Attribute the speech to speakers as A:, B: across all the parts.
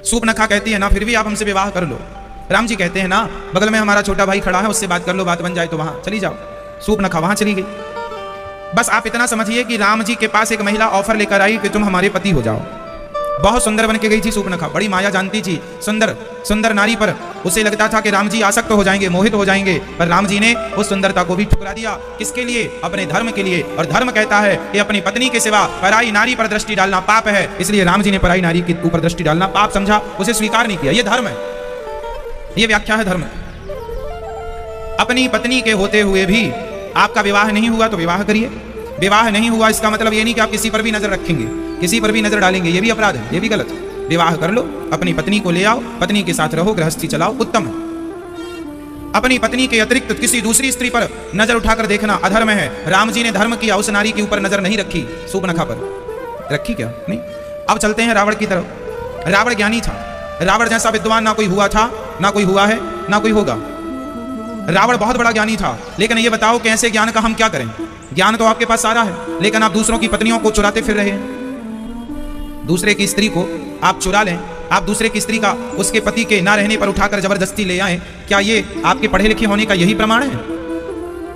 A: सूर्पनखा कहती है ना फिर भी आप हमसे विवाह कर लो। राम जी कहते हैं ना बगल में हमारा छोटा भाई खड़ा है, उससे बात कर लो, बात बन जाए तो वहां चली जाओ। सूर्पनखा वहां चली गई। बस आप इतना समझिए कि राम जी के पास एक महिला ऑफर लेकर आई कि तुम हमारे पति हो जाओ। बहुत सुंदर बन के गई थी सूर्पनखा, बड़ी माया जानती थी सुंदर सुंदर नारी पर। उसे लगता था कि राम जी आसक्त हो जाएंगे, मोहित हो जाएंगे, पर राम जी ने उस सुंदरता को भी ठुकरा दिया। किसके लिए? अपने धर्म के लिए। और धर्म कहता है कि अपनी पत्नी के सिवा पराई नारी पर दृष्टि डालना पाप है। इसलिए राम जी ने पराई नारी के ऊपर दृष्टि डालना पाप समझा, उसे स्वीकार नहीं किया। ये धर्म है, ये व्याख्या है धर्म। अपनी पत्नी के होते हुए भी आपका विवाह नहीं हुआ तो विवाह करिए। विवाह नहीं हुआ इसका मतलब ये नहीं कि आप किसी पर भी नजर रखेंगे, किसी पर भी नजर डालेंगे, ये भी अपराध है, ये भी गलत है। विवाह कर लो, अपनी पत्नी को ले आओ, पत्नी के साथ रहो, गृहस्थी चलाओ, उत्तम है। अपनी पत्नी के अतिरिक्त किसी दूसरी स्त्री पर नजर उठाकर देखना अधर्म है। राम जी ने धर्म किया, उस नारी के ऊपर नजर नहीं रखी, सूर्पनखा पर रखी क्या? नहीं। अब चलते हैं रावण की तरफ। रावण ज्ञानी था, रावण जैसा विद्वान ना कोई हुआ था, ना कोई हुआ है, ना कोई होगा। रावण बहुत बड़ा ज्ञानी था, लेकिन ये बताओ कि ऐसे ज्ञान का हम क्या करें? ज्ञान तो आपके पास सारा है, लेकिन आप दूसरों की पत्नियों को चुराते फिर रहे हैं। दूसरे की स्त्री को आप चुरा लें, आप दूसरे की स्त्री का उसके पति के ना रहने पर उठाकर जबरदस्ती ले आए, क्या ये आपके पढ़े लिखे होने का यही प्रमाण है?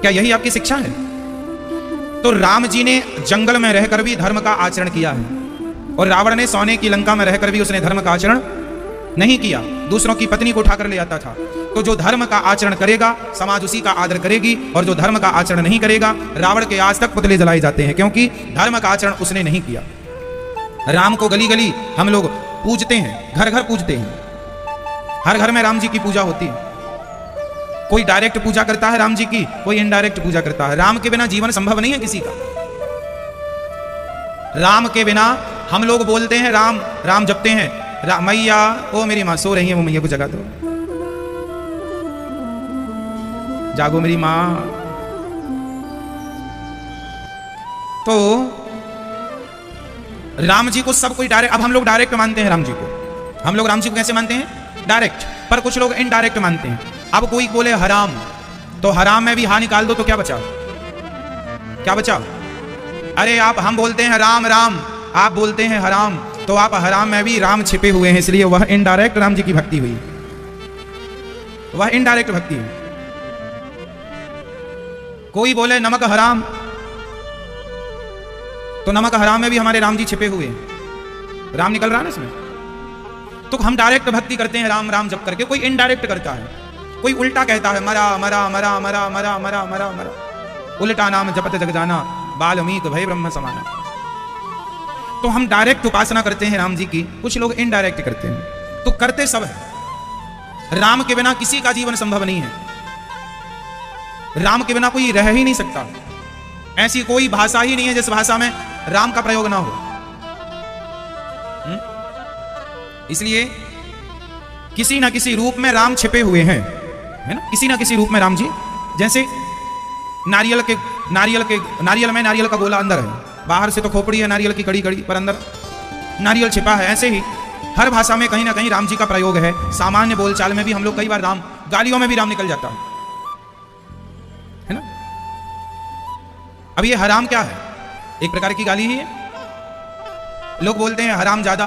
A: क्या यही आपकी शिक्षा है? तो राम जी ने जंगल में रहकर भी धर्म का आचरण किया है, और रावण ने सोने की लंका में रहकर भी उसने धर्म का आचरण नहीं किया, दूसरों की पत्नी को उठाकर ले आता था। तो जो धर्म का आचरण करेगा समाज उसी का आदर करेगी, और जो धर्म का आचरण नहीं करेगा, रावण के आज तक पुतले जलाए जाते हैं, क्योंकि धर्म का आचरण उसने नहीं किया। राम को गली गली हम लोग पूजते हैं, घर घर पूजते हैं, हर घर में राम जी की पूजा होती है। कोई डायरेक्ट पूजा करता है राम जी की, कोई इनडायरेक्ट पूजा करता है। राम के बिना जीवन संभव नहीं है किसी का। राम के बिना हम लोग बोलते हैं राम राम जपते हैं, मैया ओ मेरी माँ सो रही है, वो मैया को जगा दो, जागो मेरी माँ। तो राम जी को सब कोई डायरेक्ट, अब हम लोग डायरेक्ट मानते हैं राम जी को। हम लोग राम जी को कैसे मानते हैं? डायरेक्ट। पर कुछ लोग इनडायरेक्ट मानते हैं। अब कोई बोले हराम, तो हराम में भी हा निकाल दो तो क्या बचा? क्या बचा? अरे आप, हम बोलते हैं राम राम, आप बोलते हैं हराम, तो आप हराम में भी राम छिपे हुए हैं, इसलिए वह इनडायरेक्ट राम जी की भक्ति हुई, वह इनडायरेक्ट भक्ति हुई। कोई बोले नमक हराम, तो नमक हराम में भी हमारे राम जी छिपे हुए हैं, राम निकल रहा है ना इसमें। तो हम डायरेक्ट भक्ति करते हैं राम राम जप करके, कोई इनडायरेक्ट करता है, कोई उल्टा कहता है मरा मरा मरा मरा मरा मरा मरा मरा, उल्टा नाम जपत जग जाना, बाल्मीक भय ब्रह्म समाना। तो हम डायरेक्ट उपासना करते हैं राम जी की, कुछ लोग इनडायरेक्ट करते हैं। तो करते सब है। राम के बिना किसी का जीवन संभव नहीं है, राम के बिना कोई रह ही नहीं सकता। ऐसी कोई भाषा ही नहीं है जिस भाषा में राम का प्रयोग ना हो। इसलिए किसी ना किसी रूप में राम छिपे हुए हैं, है ना, किसी ना किसी रूप में राम जी। जैसे नारियल में नारियल का गोला अंदर है, बाहर से तो खोपड़ी है नारियल की कड़ी कड़ी, पर अंदर नारियल छिपा है। ऐसे ही हर भाषा में कहीं ना कहीं राम जी का प्रयोग है। सामान्य बोलचाल में भी हम लोग कई बार राम, गालियों में भी राम निकल जाता है ना। अब ये हराम क्या है? एक प्रकार की गाली ही है। लोग बोलते हैं हराम ज्यादा,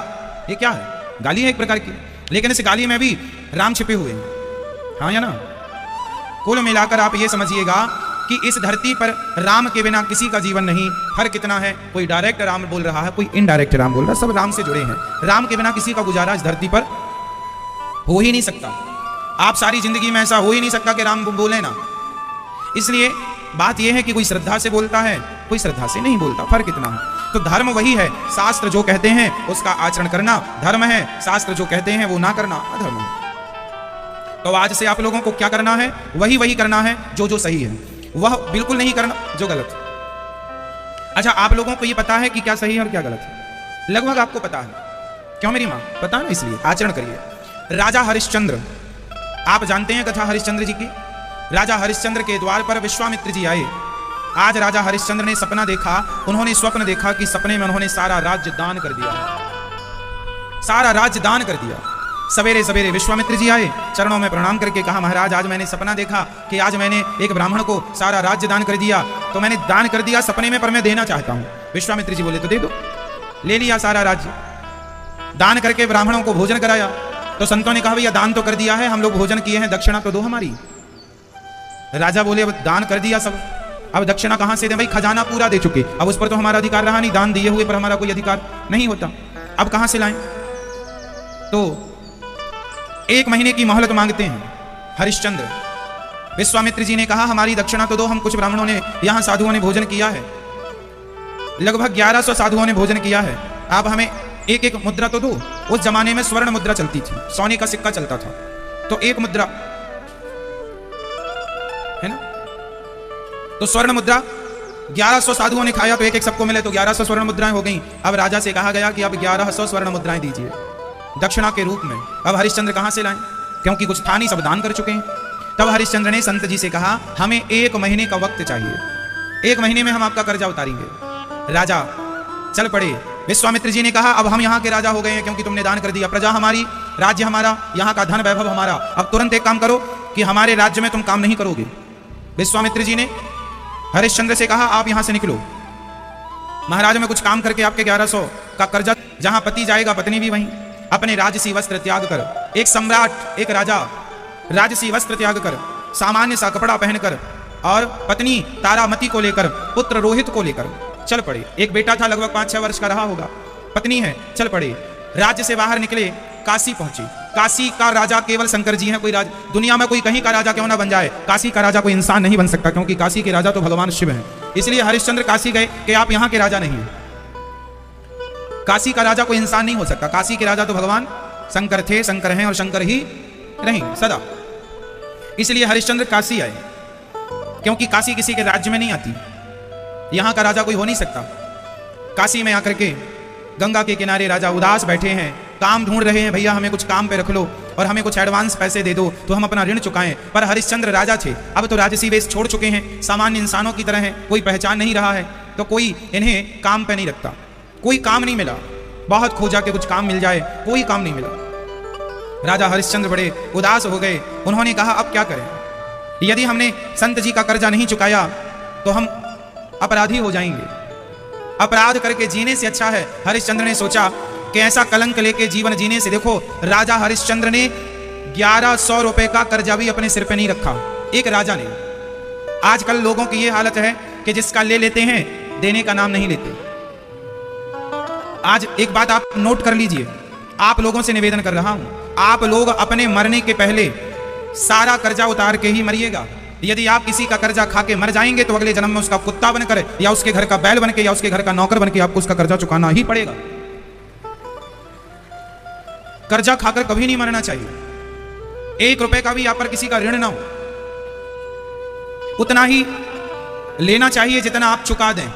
A: ये क्या है? गाली है एक प्रकार की, लेकिन इस गाली में भी राम छिपे हुए हैं, हाँ या ना। कुल मिलाकर आप ये समझिएगा कि इस धरती पर राम के बिना किसी का जीवन नहीं। फर्क कितना है, कोई डायरेक्ट राम बोल रहा है, कोई इनडायरेक्ट राम बोल रहा है, सब राम से जुड़े हैं। राम के बिना किसी का गुजारा इस धरती पर हो ही नहीं सकता। आप सारी जिंदगी में ऐसा हो ही नहीं सकता कि राम बोले ना। इसलिए बात यह है कि कोई श्रद्धा से बोलता है, कोई श्रद्धा से नहीं बोलता, फर्क इतना है। तो धर्म वही है, शास्त्र जो कहते हैं उसका आचरण करना धर्म है, शास्त्र जो कहते हैं वो ना करना अधर्म है। तो आज से आप लोगों को क्या करना है? वही करना है जो जो सही है, वह बिल्कुल नहीं करना जो गलत है। अच्छा, आप लोगों को ये पता है कि क्या सही है और क्या गलत है? लगभग आपको पता है। क्यों मेरी माँ? पता ना, इसलिए आचरण करिए। राजा हरिश्चंद्र, आप जानते हैं कथा हरिश्चंद्र जी की। राजा हरिश्चंद्र के द्वार पर विश्वामित्र जी आए। आज राजा हरिश्चंद्र ने सपना देखा, उन्होंने स्वप्न देखा कि सपने में उन्होंने सारा राज्य दान कर दिया, सारा राज्य दान कर दिया। सवेरे सवेरे विश्वामित्र जी आए, चरणों में प्रणाम करके कहा, महाराज आज मैंने सपना देखा कि आज मैंने एक ब्राह्मण को सारा राज्य दान कर दिया। तो मैंने दान कर दिया सपने में, पर मैं देना चाहता हूं। विश्वामित्र जी बोले तो दे दो। ले लिया सारा राज्य। दान करके ब्राह्मणों को भोजन कराया। तो संतों ने कहा भैया दान तो कर दिया है, हम लोग भोजन किए हैं, दक्षिणा तो दो हमारी। राजा बोले अब दान कर दिया सब, अब दक्षिणा कहां से दें भाई, खजाना पूरा दे चुके, अब उस पर तो हमारा अधिकार रहा नहीं, दान दिए हुए पर हमारा कोई अधिकार नहीं होता, अब कहां से लाएं। तो 1 महीने की मोहलत मांगते हैं हरिश्चंद्र। विश्वामित्र जी ने कहा हमारी दक्षिणा तो दो, हम कुछ ब्राह्मणों ने यहां साधुओं ने भोजन किया है, लगभग 1100 साधुओं ने भोजन किया है, आप हमें एक एक मुद्रा तो दो। उस जमाने में स्वर्ण मुद्रा चलती थी, सोने का सिक्का चलता था, तो 1 मुद्रा है ना, तो स्वर्ण मुद्रा 1100 साधुओं ने खाया तो एक एक सबको मिले तो 1100 स्वर्ण मुद्राएं हो गई। अब राजा से कहा गया कि अब 1100 स्वर्ण मुद्राएं दीजिए दक्षिणा के रूप में। अब हरिश्चंद्र कहां से लाएं, क्योंकि कुछ था नहीं, सब दान कर चुके हैं। तब हरिश्चंद्र ने संत जी से कहा हमें 1 महीने का वक्त चाहिए, 1 महीने में हम आपका कर्जा उतारेंगे। राजा चल पड़े। विश्वामित्र जी ने कहा अब हम यहाँ के राजा हो गए हैं, क्योंकि तुमने दान कर दिया, प्रजा हमारी, राज्य हमारा, यहाँ का धन वैभव हमारा, अब तुरंत एक काम करो कि हमारे राज्य में तुम काम नहीं करोगे। विश्वामित्र जी ने हरिश्चंद्र से कहा आप यहां से निकलो, महाराज में कुछ काम करके आपके 1100 का कर्जा, जहां पति जाएगा पत्नी भी वहीं। अपने राजसी वस्त्र त्याग कर, एक सम्राट एक राजा राजसी वस्त्र त्याग कर, सामान्य सा कपड़ा पहनकर और पत्नी तारामती को लेकर, पुत्र रोहित को लेकर चल पड़े। एक बेटा था लगभग 5-6 वर्ष का रहा होगा, पत्नी है, चल पड़े। राज्य से बाहर निकले, काशी पहुंचे। काशी का राजा केवल शंकर जी हैं, कोई राजा दुनिया में कोई कहीं का राजा क्यों ना बन जाए, काशी का राजा कोई इंसान नहीं बन सकता, क्योंकि काशी के राजा तो भगवान शिव हैं। इसलिए हरिश्चंद्र काशी गए कि आप यहां के राजा नहीं हैं, काशी का राजा कोई इंसान नहीं हो सकता, काशी के राजा तो भगवान शंकर थे, शंकर हैं और शंकर ही रहेंगे सदा। इसलिए हरिश्चंद्र काशी आए, क्योंकि काशी किसी के राज्य में नहीं आती, यहां का राजा कोई हो नहीं सकता। काशी में आकर के गंगा के किनारे राजा उदास बैठे हैं, काम ढूंढ रहे हैं, भैया हमें कुछ काम पे रख लो और हमें कुछ एडवांस पैसे दे दो तो हम अपना ऋण चुकाएं। पर हरिश्चंद्र राजा थे, अब तो राजसी वेश छोड़ चुके हैं, सामान्य इंसानों की तरह हैं, कोई पहचान नहीं रहा है, तो कोई इन्हें काम पे नहीं रखता। कोई काम नहीं मिला, बहुत खोजा कि कुछ काम मिल जाए, कोई काम नहीं मिला। राजा हरिश्चंद्र बड़े उदास हो गए। उन्होंने कहा अब क्या करें, यदि हमने संत जी का कर्जा नहीं चुकाया तो हम अपराधी हो जाएंगे, अपराध करके जीने से अच्छा है। हरिश्चंद्र ने सोचा कि ऐसा कलंक लेके जीवन जीने से, देखो राजा हरिश्चंद्र ने 1100 रुपए का कर्जा भी अपने सिर पे नहीं रखा, एक राजा ने। आजकल लोगों की ये हालत है कि जिसका ले लेते हैं देने का नाम नहीं लेते। आज एक बात आप नोट कर लीजिए, आप लोगों से निवेदन कर रहा हूं, आप लोग अपने मरने के पहले सारा कर्जा उतार के ही मरिएगा। यदि आप किसी का कर्जा खा के मर जाएंगे तो अगले जन्म में उसका कुत्ता बनकर या उसके घर का बैल बन के या उसके घर का नौकर बन के आपको उसका कर्जा चुकाना ही पड़ेगा। कर्जा खाकर कभी नहीं मरना चाहिए। 1 रुपए का भी आप पर किसी का ऋण ना हो, उतना ही लेना चाहिए जितना आप चुका दें।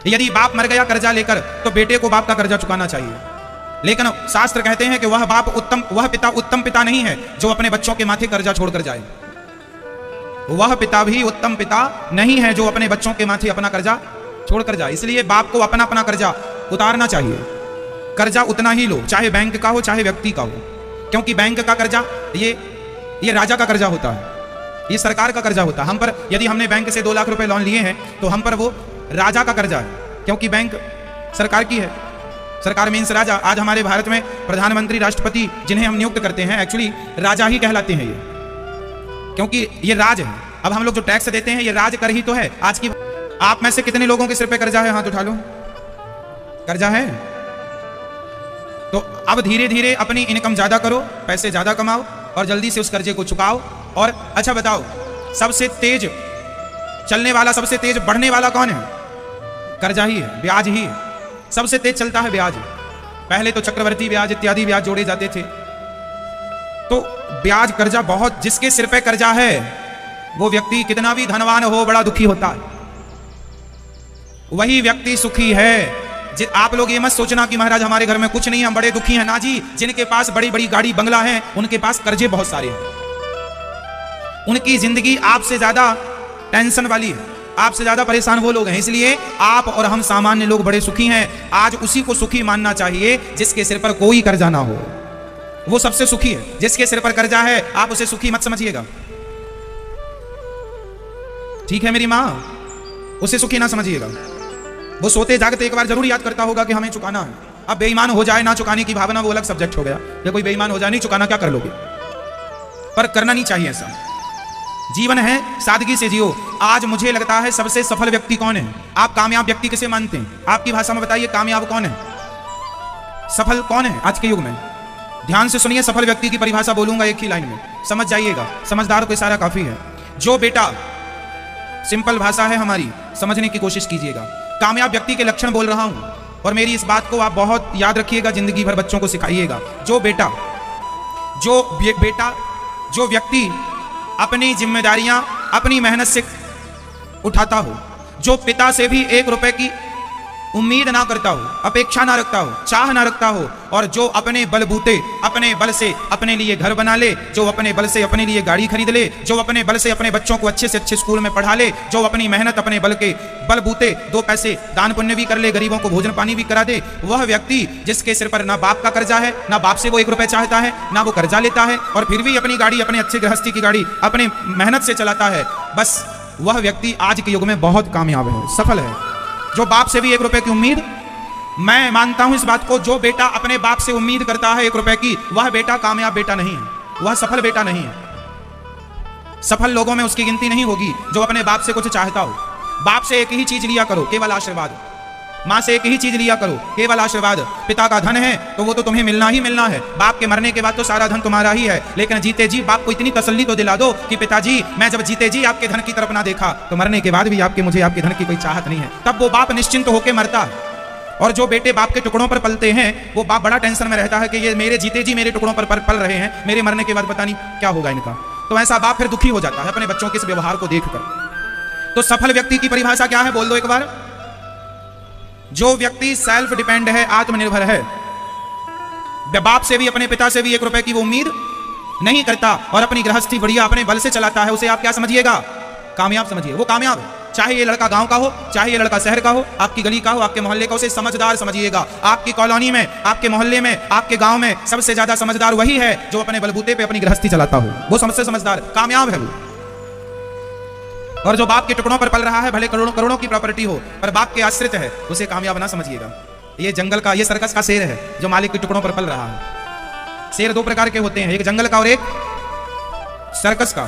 A: यदि बाप मर गया कर्जा लेकर तो बेटे को बाप का कर्जा चुकाना चाहिए, लेकिन शास्त्र कहते हैं कि वह पिता उत्तम पिता नहीं है जो अपने बच्चों के माथे कर्जा छोड़कर जाए। वह पिता भी उत्तम पिता नहीं है जो अपने बच्चों के माथे अपना कर्जा छोड़कर जाए। इसलिए बाप को अपना अपना कर्जा उतारना चाहिए। कर्जा उतना ही लो, चाहे बैंक का हो चाहे व्यक्ति का हो, क्योंकि बैंक का कर्जा ये राजा का कर्जा होता है, ये सरकार का कर्जा होता है। हम पर यदि हमने बैंक से 2 लाख रुपए लोन लिए हैं तो हम पर वो राजा का कर्जा है, क्योंकि बैंक सरकार की है। सरकार मीन्स राजा। आज हमारे भारत में प्रधानमंत्री राष्ट्रपति जिन्हें हम नियुक्त करते हैं एक्चुअली राजा ही कहलाते हैं ये, क्योंकि ये राज है। अब हम लोग जो टैक्स देते हैं ये राज कर ही तो है। आज की आप में से कितने लोगों के सिर पे कर्जा है, हाथ उठा लो। कर्जा है तो अब धीरे धीरे अपनी इनकम ज्यादा करो, पैसे ज्यादा कमाओ और जल्दी से उस कर्जे को चुकाओ। और अच्छा बताओ, सबसे तेज चलने वाला, सबसे तेज बढ़ने वाला कौन है? कर्जा ही है, ब्याज ही है। सबसे तेज चलता है ब्याज। पहले तो चक्रवर्ती ब्याज इत्यादि ब्याज जोड़े जाते थे, तो ब्याज कर्जा बहुत, जिसके सिर पे कर्जा है वो व्यक्ति कितना भी धनवान हो बड़ा दुखी होता है, वही व्यक्ति सुखी है। आप लोग ये मत सोचना कि महाराज हमारे घर में कुछ नहीं है हम बड़े दुखी हैं, ना जी। जिनके पास बड़ी बड़ी गाड़ी बंगला है उनके पास कर्जे बहुत सारे हैं, उनकी जिंदगी आपसे ज्यादा टेंशन वाली है, आपसे ज्यादा परेशान वो लोग हैं। इसलिए आप और हम सामान्य लोग बड़े सुखी हैं। आज उसी को सुखी मानना चाहिए जिसके सिर पर कोई कर्जा ना हो, वो सबसे सुखी है। जिसके सिर पर कर्जा है आप उसे सुखी मत समझिएगा, ठीक है मेरी मां, उसे सुखी ना समझिएगा। वो सोते जागते एक बार जरूर याद करता होगा कि हमें चुकाना है। अब बेईमान हो जाए ना चुकाने की भावना वो अलग सब्जेक्ट हो गया। या कोई बेईमान हो जाए नहीं चुकाना क्या कर लोगे, पर करना नहीं चाहिए ऐसा। जीवन है सादगी से जियो। आज मुझे लगता है सबसे सफल व्यक्ति कौन है? आप कामयाब व्यक्ति किसे मानते हैं? आपकी भाषा में बताइए, कामयाब कौन है, सफल कौन है आज के युग में? ध्यान से सुनिए, सफल व्यक्ति की परिभाषा बोलूंगा एक ही लाइन में, समझ जाइएगा। समझदार को इशारा काफी है। जो बेटा, सिंपल भाषा है हमारी, समझने की कोशिश कीजिएगा। कामयाब व्यक्ति के लक्षण बोल रहा हूं और मेरी इस बात को आप बहुत याद रखिएगा, जिंदगी भर बच्चों को सिखाइएगा। जो व्यक्ति अपनी जिम्मेदारियां अपनी मेहनत से उठाता हो, जो पिता से भी 1 रुपए की उम्मीद ना करता हो, अपेक्षा ना रखता हो, चाह ना रखता हो, और जो अपने बलबूते अपने बल से अपने लिए घर बना ले, जो अपने बल से अपने लिए गाड़ी खरीद ले, जो अपने बल से अपने बच्चों को अच्छे से अच्छे स्कूल में पढ़ा ले, जो अपनी मेहनत अपने बल के बलबूते 2 पैसे दान पुण्य भी कर ले, गरीबों को भोजन पानी भी करा दे, वह व्यक्ति जिसके सिर पर ना बाप का कर्जा है, ना बाप से वो 1 रुपए चाहता है, ना वो कर्जा लेता है, और फिर भी अपनी गाड़ी, अपने अच्छे गृहस्थी की गाड़ी अपने मेहनत से चलाता है, बस वह व्यक्ति आज के युग में बहुत कामयाब है, सफल है। जो बाप से भी 1 रुपए की उम्मीद, मैं मानता हूं इस बात को, जो बेटा अपने बाप से उम्मीद करता है 1 रुपए की, वह बेटा कामयाब बेटा नहीं है, वह सफल बेटा नहीं है। सफल लोगों में उसकी गिनती नहीं होगी जो अपने बाप से कुछ चाहता हो। बाप से एक ही चीज लिया करो, केवल आशीर्वाद। माँ से एक ही चीज लिया करो, केवल आशीर्वाद। पिता का धन है तो वो तो तुम्हें मिलना ही मिलना है, बाप के मरने के बाद तो सारा धन तुम्हारा ही है, लेकिन जीते जी बाप को इतनी तसल्ली तो दिला दो कि पिताजी, मैं जब जीते जी आपके धन की तरफ ना देखा तो मरने के बाद भी मुझे आपके धन की कोई चाहत नहीं है। तब वो बाप निश्चिंत होकर मरता है। और जो बेटे बाप के टुकड़ों पर पलते हैं, वो बाप बड़ा टेंशन में रहता है कि ये मेरे जीते जी मेरे टुकड़ों पर पल रहे हैं, मेरे मरने के बाद पता नहीं क्या होगा इनका। तो ऐसा बाप फिर दुखी हो जाता है अपने बच्चों के इस व्यवहार को देखकर। तो सफल व्यक्ति की परिभाषा क्या है, बोल दो एक बार। जो व्यक्ति सेल्फ डिपेंड है, आत्मनिर्भर है, बाप से भी अपने पिता से भी 1 रुपए की वो उम्मीद नहीं करता और अपनी गृहस्थी बढ़िया अपने बल से चलाता है, उसे आप क्या समझिएगा? कामयाब समझिए। वो कामयाब है, चाहे ये लड़का गांव का हो, चाहे ये लड़का शहर का हो, आपकी गली का हो, आपके मोहल्ले का, उसे समझदार समझिएगा। आपकी कॉलोनी में, आपके मोहल्ले में, आपके गांव में सबसे ज्यादा समझदार वही है जो अपने बलबूते पे अपनी गृहस्थी चलाता हो, वो सबसे समझदार कामयाब है वो। और जो बाप के टुकड़ों पर पल रहा है, भले करोड़ों करोड़ों की प्रॉपर्टी हो पर बाप के आश्रित है, उसे कामयाब ना समझिएगा। ये जंगल का, ये सर्कस का शेर है जो मालिक के टुकड़ों पर पल रहा है। शेर 2 प्रकार के होते हैं, एक जंगल का और एक सर्कस का।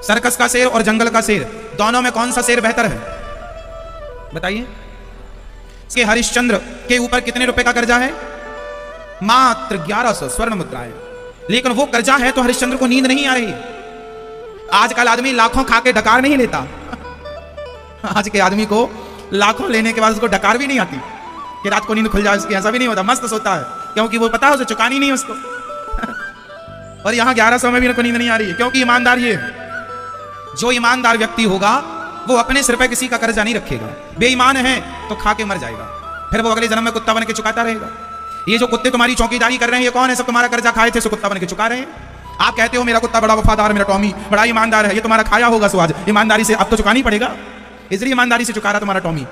A: सर्कस का शेर और जंगल का शेर, दोनों में कौन सा शेर बेहतर है बताइए? इसके हरिश्चंद्र के ऊपर कितने रुपए का कर्जा है? मात्र 1100 स्वर्ण मुद्राएं। लेकिन वो कर्जा है तो हरिश्चंद्र को नींद नहीं आ रही। आजकल आदमी लाखों खा के डकार नहीं लेता। आज के आदमी को लाखों लेने के बाद उसको डकार भी नहीं आती कि रात को नींद खुल जाए उसकी, ऐसा भी नहीं होता, मस्त सोता है, क्योंकि वो पता है उसे चुकानी नहीं उसको। और यहाँ 1100 में भी नींद नहीं आ रही है, क्योंकि ईमानदार ये, जो ईमानदार व्यक्ति होगा वो अपने सिर पे किसी का कर्जा नहीं रखेगा। बेईमान है तो खा के मर जाएगा, फिर वो अगले जन्म में कुत्ता बन के चुकाता रहेगा। ये जो कुत्ते तुम्हारी चौकीदारी कर रहे हैं, ये कौन है? सब तुम्हारा कर्जा खाए थे, सो कुत्ता बन के चुका रहे हैं। आप कहते हो मेरा कुत्ता बड़ा वफादार, मेरा टॉमी बड़ा ईमानदार है, ये तुम्हारा खाया होगा सो आज ईमानदारी से अब तो चुकानी पड़ेगा, इसलिए ईमानदारी से चुका रहा तुम्हारा टॉमी।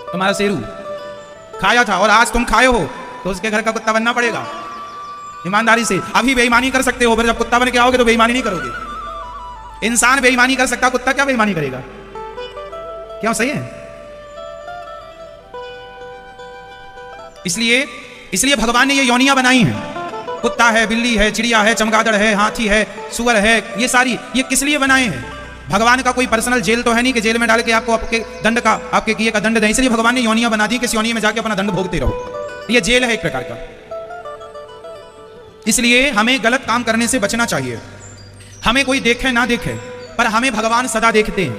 A: तुम्हारा शेरू खाया था और आज तुम खाए हो तो उसके घर का कुत्ता बनना पड़ेगा ईमानदारी से। अभी बेईमानी कर सकते हो, फिर जब कुत्ता बन के आओगे तो बेईमानी नहीं करोगे। इंसान बेईमानी कर सकता, कुत्ता क्या बेईमानी करेगा? क्या सही है? इसलिए भगवान ने ये योनियां बनाई हैं। कुत्ता है, बिल्ली है, चिड़िया है, चमगादड़ है, हाथी है, सुअर है, ये सारी ये किस लिए बनाए हैं? भगवान का कोई पर्सनल जेल तो है नहीं कि जेल में डाल के आपको आपके दंड का, आपके किए का दंड दें। इसलिए भगवान ने योनियां बना दी कि इस योनि में जाके अपना दंड भोगते रहो। ये जेल है एक प्रकार का। इसलिए हमें गलत काम करने से बचना चाहिए। हमें कोई देखे ना देखे, पर हमें भगवान सदा देखते हैं।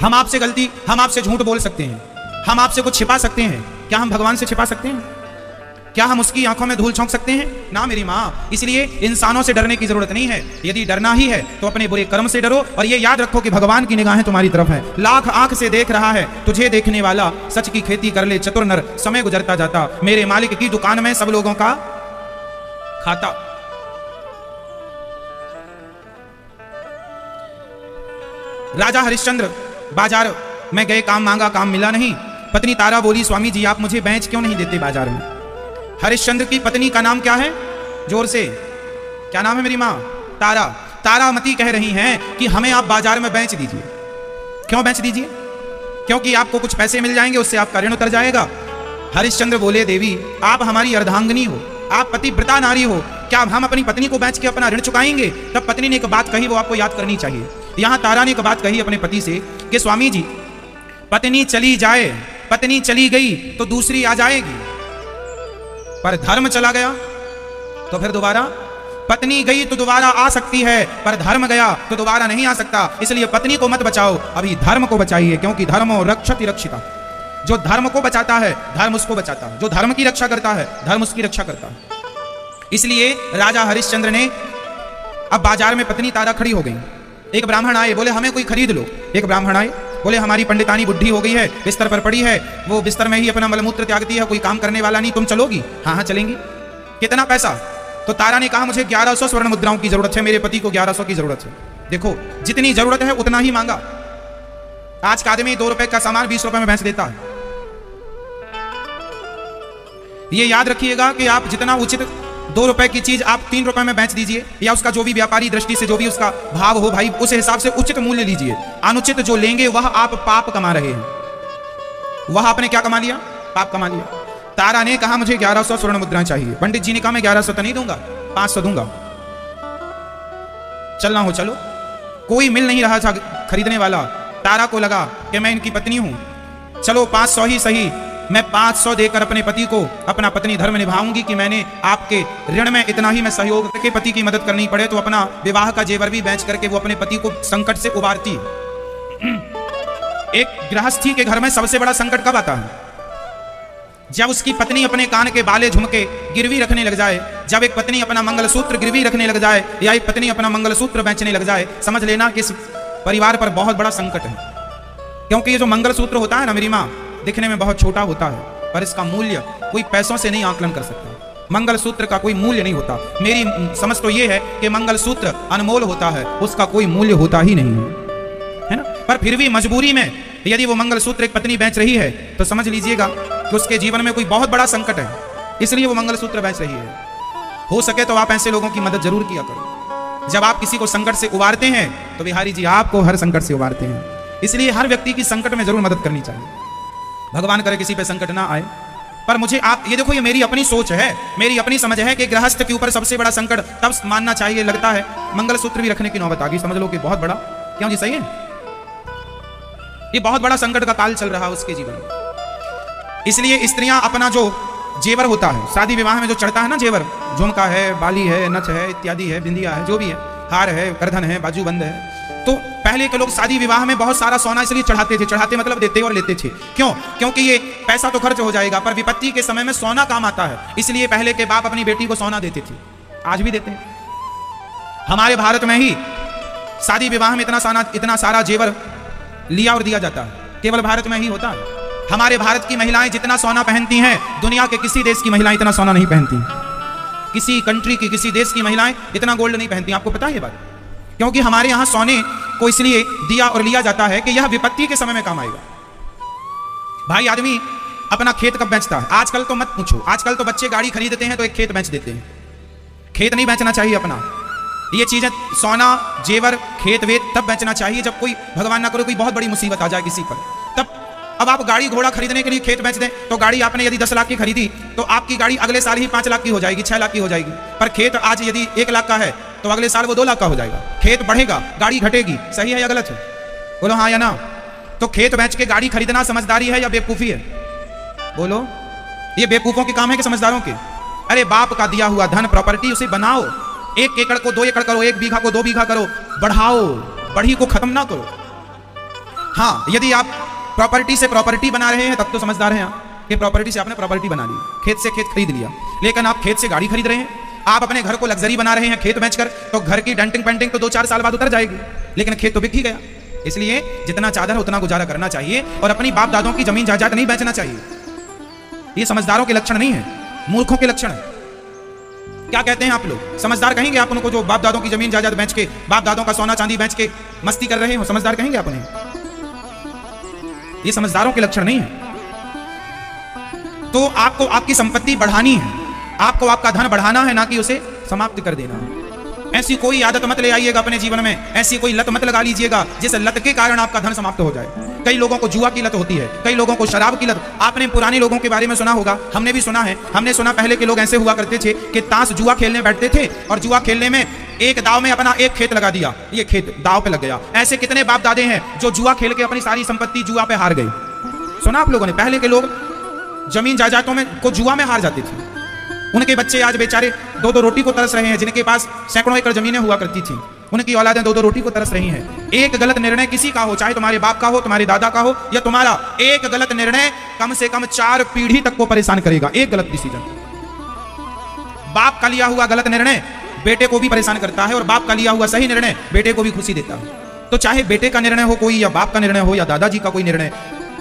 A: हम आपसे गलती, हम आपसे झूठ बोल सकते हैं, हम आपसे कुछ छिपा सकते हैं, क्या हम भगवान से छिपा सकते हैं? क्या हम उसकी आंखों में धूल झोंक सकते हैं? ना मेरी माँ। इसलिए इंसानों से डरने की जरूरत नहीं है। यदि डरना ही है तो अपने बुरे कर्म से डरो, और ये याद रखो कि भगवान की निगाहें तुम्हारी तरफ है। लाख आंख से देख रहा है तुझे देखने वाला, सच की खेती कर ले चतुर नर, समय गुजरता जाता, मेरे मालिक की दुकान में सब लोगों का खाता। राजा हरिश्चंद्र बाजार में गए, काम मांगा, काम मिला नहीं। पत्नी तारा बोली, स्वामी जी आप मुझे बेच क्यों नहीं देते बाजार में? हरिश्चंद्र की पत्नी का नाम क्या है? जोर से, क्या नाम है मेरी माँ? तारा। तारामती कह रही हैं कि हमें आप बाजार में बेच दीजिए। क्यों बेच दीजिए? क्योंकि आपको कुछ पैसे मिल जाएंगे, उससे आपका ऋण उतर जाएगा। हरिश्चंद्र बोले, देवी आप हमारी अर्धांगिनी हो, आप पतिव्रता नारी हो, क्या हम अपनी पत्नी को बेच के अपना ऋण चुकाएंगे? तब पत्नी ने एक बात कही, वो आपको याद करनी चाहिए। यहाँ तारा ने एक बात कही अपने पति से कि स्वामी जी, पत्नी चली जाए, पत्नी चली गई तो दूसरी आ जाएगी, पर धर्म चला गया तो फिर दोबारा, पत्नी गई तो दोबारा आ सकती है, पर धर्म गया तो दोबारा नहीं आ सकता। इसलिए पत्नी को मत बचाओ, अभी धर्म को बचाइए, क्योंकि धर्मो रक्षति रक्षिता। जो धर्म को बचाता है धर्म उसको बचाता है, जो धर्म की रक्षा करता है धर्म उसकी रक्षा करता है। इसलिए राजा हरिश्चंद्र ने, अब बाजार में पत्नी तारा खड़ी हो गई, एक ब्राह्मण आए, बोले हमें कोई खरीद लो। एक ब्राह्मण आए, बोले हमारी पंडितानी बुढ़ी हो गई है, बिस्तर पर पड़ी है, वो बिस्तर में ही अपना मलमूत्र त्यागती है, कोई काम करने वाला नहीं, तुम चलोगी? हाँ हाँ चलेंगी। कितना पैसा? तो तारा ने कहा मुझे 1100 स्वर्ण मुद्राओं की जरूरत है, मेरे पति को 1100 की जरूरत है। देखो जितनी जरूरत है उतना ही मांगा। आज का आदमी 2 रुपए का सामान 20 रुपए में बेच देता है। ये याद रखिएगा कि आप जितना उचित 2 रुपए की चीज आप 3 रुपए में बेच दीजिए, या उसका जो भी व्यापारी दृष्टि से जो भी उसका भाव हो भाई, उस हिसाब से उचित मूल्य लीजिए। अनुचित जो लेंगे वह आप पाप कमा रहे हैं, वह आपने क्या कमा लिया? पाप कमा लिया। तारा ने कहा मुझे 1100 स्वर्ण मुद्राएं चाहिए। पंडित जी ने कहा मैं 1100 तो नहीं दूंगा, 500 दूंगा। चलना हो चलो। कोई मिल नहीं रहा था खरीदने वाला। तारा को लगा कि मैं इनकी पत्नी हूं, चलो 500 ही सही, मैं 500 देकर अपने पति को अपना पत्नी धर्म निभाऊंगी कि मैंने आपके ऋण में इतना ही मैं सहयोग करके पति की मदद करनी पड़े तो अपना विवाह का जेवर भी बेच करके वो अपने पति को संकट से उबारती। एक गृहस्थी के घर में सबसे बड़ा संकट कब आता है? जब उसकी पत्नी अपने कान के बाले झुमके गिरवी रखने लग जाए, जब एक पत्नी अपना मंगलसूत्र गिरवी रखने लग जाए, या एक पत्नी अपना मंगलसूत्र बेचने लग जाए, समझ लेना कि इस परिवार पर बहुत बड़ा संकट है। क्योंकि ये जो मंगलसूत्र होता है ना मेरी माँ, दिखने में बहुत छोटा होता है, पर इसका मूल्य कोई पैसों से नहीं आकलन कर सकता। मंगलसूत्र का कोई मूल्य नहीं होता। मेरी समझ तो ये है कि मंगलसूत्र अनमोल होता है, उसका कोई मूल्य होता ही नहीं है ना। पर फिर भी मजबूरी में यदि वो मंगलसूत्र एक पत्नी बेच रही है तो समझ लीजिएगा कि उसके जीवन में कोई बहुत बड़ा संकट है, इसलिए वो मंगलसूत्र बेच रही है। हो सके तो आप ऐसे लोगों की मदद जरूर किया करो। जब आप किसी को संकट से उबारते हैं तो बिहारी जी आपको हर संकट से उबारते हैं। इसलिए हर व्यक्ति की संकट में जरूर मदद करनी चाहिए। भगवान करे किसी पे संकट ना आए। पर मुझे आप ये देखो, ये मेरी अपनी सोच है, मेरी अपनी समझ है कि गृहस्थ के ऊपर सबसे बड़ा संकट तब मानना चाहिए लगता है मंगलसूत्र भी रखने की नौबत आ गई। समझ लो कि बहुत बड़ा, क्यों जी सही है, ये बहुत बड़ा संकट का काल चल रहा है उसके जीवन में। इसलिए स्त्रियां अपना जो जेवर होता है, शादी विवाह में जो चढ़ता है ना जेवर, झुमका है, बाली है, नथ है, इत्यादि है, बिंदिया है, जो भी है, हार है, करधन है, बाजूबंद है, तो पहले के लोग शादी विवाह में बहुत सारा सोना इसलिए चढ़ाते थे। चढ़ाते मतलब देते और लेते थे। क्यों? क्योंकि ये पैसा तो खर्च हो जाएगा, पर विपत्ति के समय में सोना काम आता है। इसलिए पहले के बाप अपनी बेटी को सोना देते थे, आज भी देते हैं। हमारे भारत में ही शादी विवाह में इतना सारा जेवर लिया और दिया जाता है, केवल भारत में ही होता है। हमारे भारत की महिलाएं जितना सोना पहनती हैं, दुनिया के किसी देश की महिलाएं इतना सोना नहीं पहनती। किसी कंट्री की, किसी देश की महिलाएं इतना गोल्ड नहीं पहनती। आपको पता है ये बात? क्योंकि हमारे यहाँ सोने को इसलिए दिया और लिया जाता है कि यह विपत्ति के समय में काम आएगा। भाई आदमी अपना खेत कब बेचता है? आजकल तो मत पूछो, आजकल तो बच्चे गाड़ी खरीदते हैं तो एक खेत बेच देते हैं। खेत नहीं बेचना चाहिए अपना। ये चीजें सोना, जेवर, खेत वेत तब बेचना चाहिए जब कोई, भगवान ना करे, कोई बहुत बड़ी मुसीबत आ जाए किसी पर, तब। अब आप गाड़ी घोड़ा खरीदने के लिए खेत बेच दें तो गाड़ी आपने यदि 10 लाख की खरीदी तो आपकी गाड़ी अगले साल ही 5 लाख की हो जाएगी, 6 लाख की हो जाएगी। पर खेत आज यदि 1 लाख का है तो अगले साल वो 2 लाख का हो जाएगा। खेत बढ़ेगा, गाड़ी घटेगी। सही है या गलत है? बोलो हाँ या ना। तो खेत बेच के गाड़ी खरीदना समझदारी है या बेवकूफी है? बोलो। ये बेवकूफों के काम है कि समझदारों के? अरे बाप का दिया हुआ धन, प्रॉपर्टी, उसे बनाओ। 1 एकड़ को 2 एकड़ करो, 1 बीघा को 2 बीघा करो, बढ़ाओ, बढ़ी को खत्म ना करो। हाँ, यदि आप प्रॉपर्टी से प्रॉपर्टी बना रहे हैं तब तो समझदार हैं आप कि प्रॉपर्टी से आपने प्रॉपर्टी बना ली, खेत से खेत खरीद लिया। लेकिन आप खेत से गाड़ी खरीद रहे हैं, आप अपने घर को लग्जरी बना रहे हैं खेत बेचकर, तो घर की डेंटिंग पेंटिंग तो 2-4 साल बाद उतर जाएगी, लेकिन खेत तो बिक ही गया। इसलिए जितना चादर है उतना गुजारा करना चाहिए और अपनी बाप दादों की जमीन जायदाद नहीं बेचना चाहिए। ये समझदारों के लक्षण नहीं है, मूर्खों के लक्षण है। क्या कहते हैं आप लोग? समझदार कहेंगे आप उनको जो बाप दादों की जमीन जायदाद बेच के, बाप दादों का सोना चांदी बेच के मस्ती कर रहे हो? समझदार कहेंगे आप उन्हें? ये समझदारों के लक्षण नहीं है। तो आपको आपकी संपत्ति बढ़ानी है, आपको आपका धन बढ़ाना है, ना कि उसे समाप्त कर देना है। ऐसी कोई आदत मत ले आइएगा अपने जीवन में, ऐसी कोई लत मत लगा लीजिएगा जिस लत के कारण आपका धन समाप्त हो जाए। कई लोगों को जुआ की लत होती है, कई लोगों को शराब की लत। आपने पुराने लोगों के बारे में सुना होगा, हमने भी सुना है। हमने सुना पहले के लोग ऐसे हुआ करते थे कि ताश जुआ खेलने बैठते थे और जुआ खेलने में एक दाव में अपना एक खेत लगा दिया, ये खेत दाव पे लग गया। ऐसे कितने बाप दादे हैं जो जुआ खेल के अपनी सारी संपत्ति जुआ पे हार गए। सुना आप लोगों ने? पहले के लोग जमीन जायदादों में को जुआ में हार जाते थे। उनके बच्चे आज बेचारे दो दो रोटी को तरस रहे हैं। जिनके पास सैकड़ों एकड़ जमीनें हुआ करती थी, उनकी औलादें दो दो रोटी को तरस रही हैं। एक गलत निर्णय किसी का हो, चाहे तुम्हारे बाप का हो, तुम्हारे दादा का हो या तुम्हारा, एक गलत निर्णय कम से कम 4 पीढ़ी तक को परेशान करेगा। एक गलत डिसीजन, बाप का लिया हुआ गलत निर्णय बेटे को भी परेशान करता है और बाप का लिया हुआ सही निर्णय बेटे को भी खुशी देता है। तो चाहे बेटे का निर्णय हो कोई, या बाप का निर्णय हो, या दादाजी का कोई निर्णय,